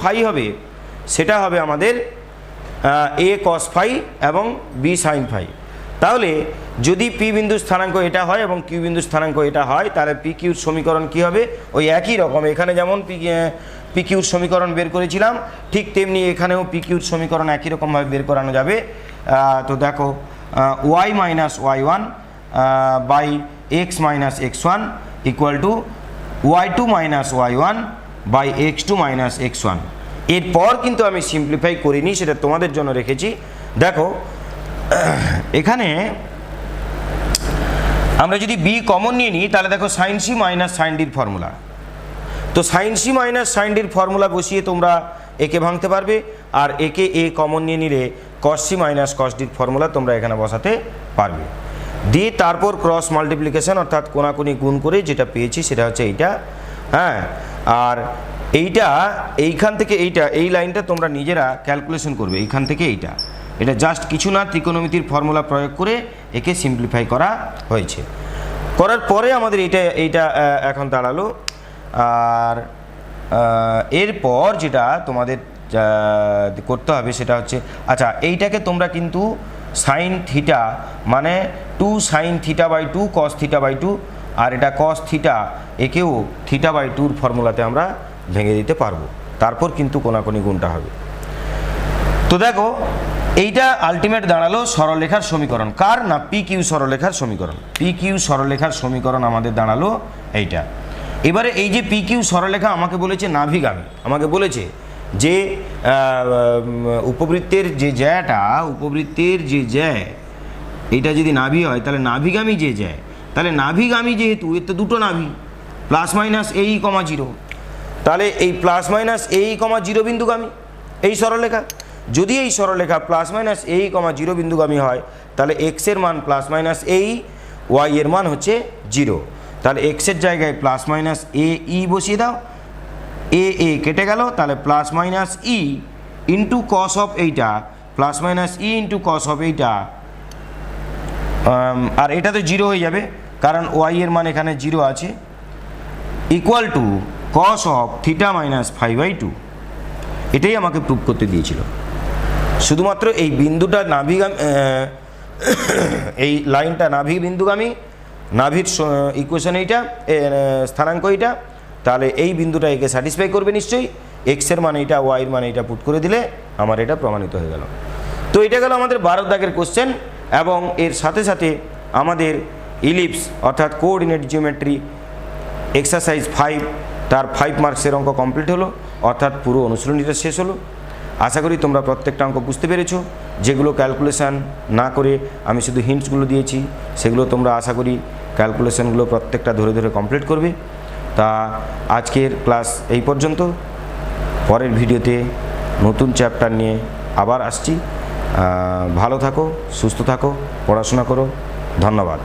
ফাই হবে সেটা হবে আমাদের এ কস ফাই এবং বি সাইন ফাই। তাহলে যদি পি বিন্দুর স্থানাঙ্ক এটা হয় এবং কিউ বিন্দুর স্থানাঙ্ক এটা হয় তাহলে পি কিউর সমীকরণ কী হবে, ওই একই রকম। এখানে যেমন পি কিউর সমীকরণ বের করেছিলাম ঠিক তেমনি এখানেও পি কিউর সমীকরণ একই রকমভাবে বের করানো যাবে। তো দেখো y minus y one by x minus x one equal to y two minus y one by x two minus x one. এরপর কিন্তু আমি সিম্পলিফাই করিনি, সেটা তোমাদের জন্য রেখেছি। দেখো এখানে আমরা যদি বি কমন নিয়ে নিই তাহলে দেখো সাইন সি মাইনাস সাইন ডির ফর্মুলা। তো সাইন সি মাইনাস সাইন ডির ফর্মুলা বসিয়ে তোমরা একে ভাঙতে পারবে, আর একে এ কমন নিয়ে নিলে কস সি মাইনাস কস ডির ফর্মুলা তোমরা এখানে বসাতে পারবে। দিয়ে তারপর ক্রস মাল্টিপ্লিকেশন অর্থাৎ কোনাকুনি গুণ করে যেটা পেয়েছি সেটা হচ্ছে এইটা। হ্যাঁ, আর এইখান থেকে এই লাইনটা তোমরা নিজেরা ক্যালকুলেশন করবে। এইখান থেকে এটা জাস্ট কিছু না, ত্রিকোণমিতির ফর্মুলা প্রয়োগ করে একে সিম্পলিফাই করা হয়েছে। করার পরে আমাদের এইটা এখন দাঁড়ালো। আর এরপর যেটা তোমাদের করতে হবে সেটা হচ্ছে, আচ্ছা এইটাকে তোমরা কিন্তু সাইন থিটা মানে 2 sine theta by 2 cos theta by 2, আর এটা কস থিটা একেও থিটা বাই 2-র ফর্মুলাতে আমরা ভেঙে দিতে পারবো। তারপর কিন্তু কোনাকুনি গুণটা হবে। তো দেখো এইটা আলটিমেট দাঁড়ালো সরলরেখার সমীকরণ। কার না, পি কিউ সরলরেখার সমীকরণ। পি কিউ সরলরেখার সমীকরণ আমাদের দাঁড়ালো এইটা। এবারে এই যে পি কিউ সরলরেখা আমাকে বলেছে নাভিগামী, আমাকে বলেছে যে উপবৃত্তের যে জ্যা এইটা যদি নাভি হয় তাহলে নাভিগামী যে জ্যা, তাহলে নাভিগামী যেহেতু এর তো দুটো নাভি প্লাস মাইনাস এই কমা জিরো, তাহলে এই প্লাস মাইনাস এই কমা জিরো বিন্দুগামী এই সরলরেখা। যদি এই সরলরেখা প্লাস মাইনাস এই কমা জিরো বিন্দুগামী হয় তাহলে এক্সের মান প্লাস মাইনাস এই, ওয়াই এর মান হচ্ছে জিরো। তাহলে এক্সের জায়গায় প্লাস মাইনাস ই বসিয়ে দাও, এ কেটে গেল, তাহলে plus minus E into cos of এইটা plus minus E into cos of এইটা, আর এটা তো জিরো হয়ে যাবে কারণ ওয়াই এর মান এখানে জিরো আছে, equal to cos of theta minus phi by two. এটাই আমাকে প্রুভ করতে দিয়েছিল। শুধুমাত্র এই বিন্দুটা নাভিগামী, এই লাইনটা নাভি বিন্দুগামী, নাভির ইকুয়েশন এইটা, স্থানাঙ্ক এইটা, তাহলে এই বিন্দুটা একে স্যাটিসফাই করবে নিশ্চয়ই। এক্সের মানে এইটা, ওয়াইয়ের মানে এইটা পুট করে দিলে আমার এটা প্রমাণিত হয়ে গেল। তো এটা গেল আমাদের 12 দাগের কোশ্চেন, এবং এর সাথে সাথে আমাদের ইলিপস অর্থাৎ কোঅর্ডিনেট জিওমেট্রি এক্সারসাইজ 5 তার 5 মার্কসের অঙ্ক কমপ্লিট হলো, অর্থাৎ পুরো অনুশীলনীটা শেষ হলো। আশা করি তোমরা প্রত্যেকটা অঙ্ক বুঝতে পেরেছো। যেগুলো ক্যালকুলেশান না করে আমি শুধু হিন্টসগুলো দিয়েছি, সেগুলো তোমরা আশা করি ক্যালকুলেশানগুলো প্রত্যেকটা ধরে ধরে কমপ্লিট করবে। তা আজকের ক্লাস এই পর্যন্ত। পরের ভিডিওতে নতুন চ্যাপ্টার নিয়ে আবার আসছি। ভালো থাকো, সুস্থ থাকো, পড়াশোনা করো। ধন্যবাদ।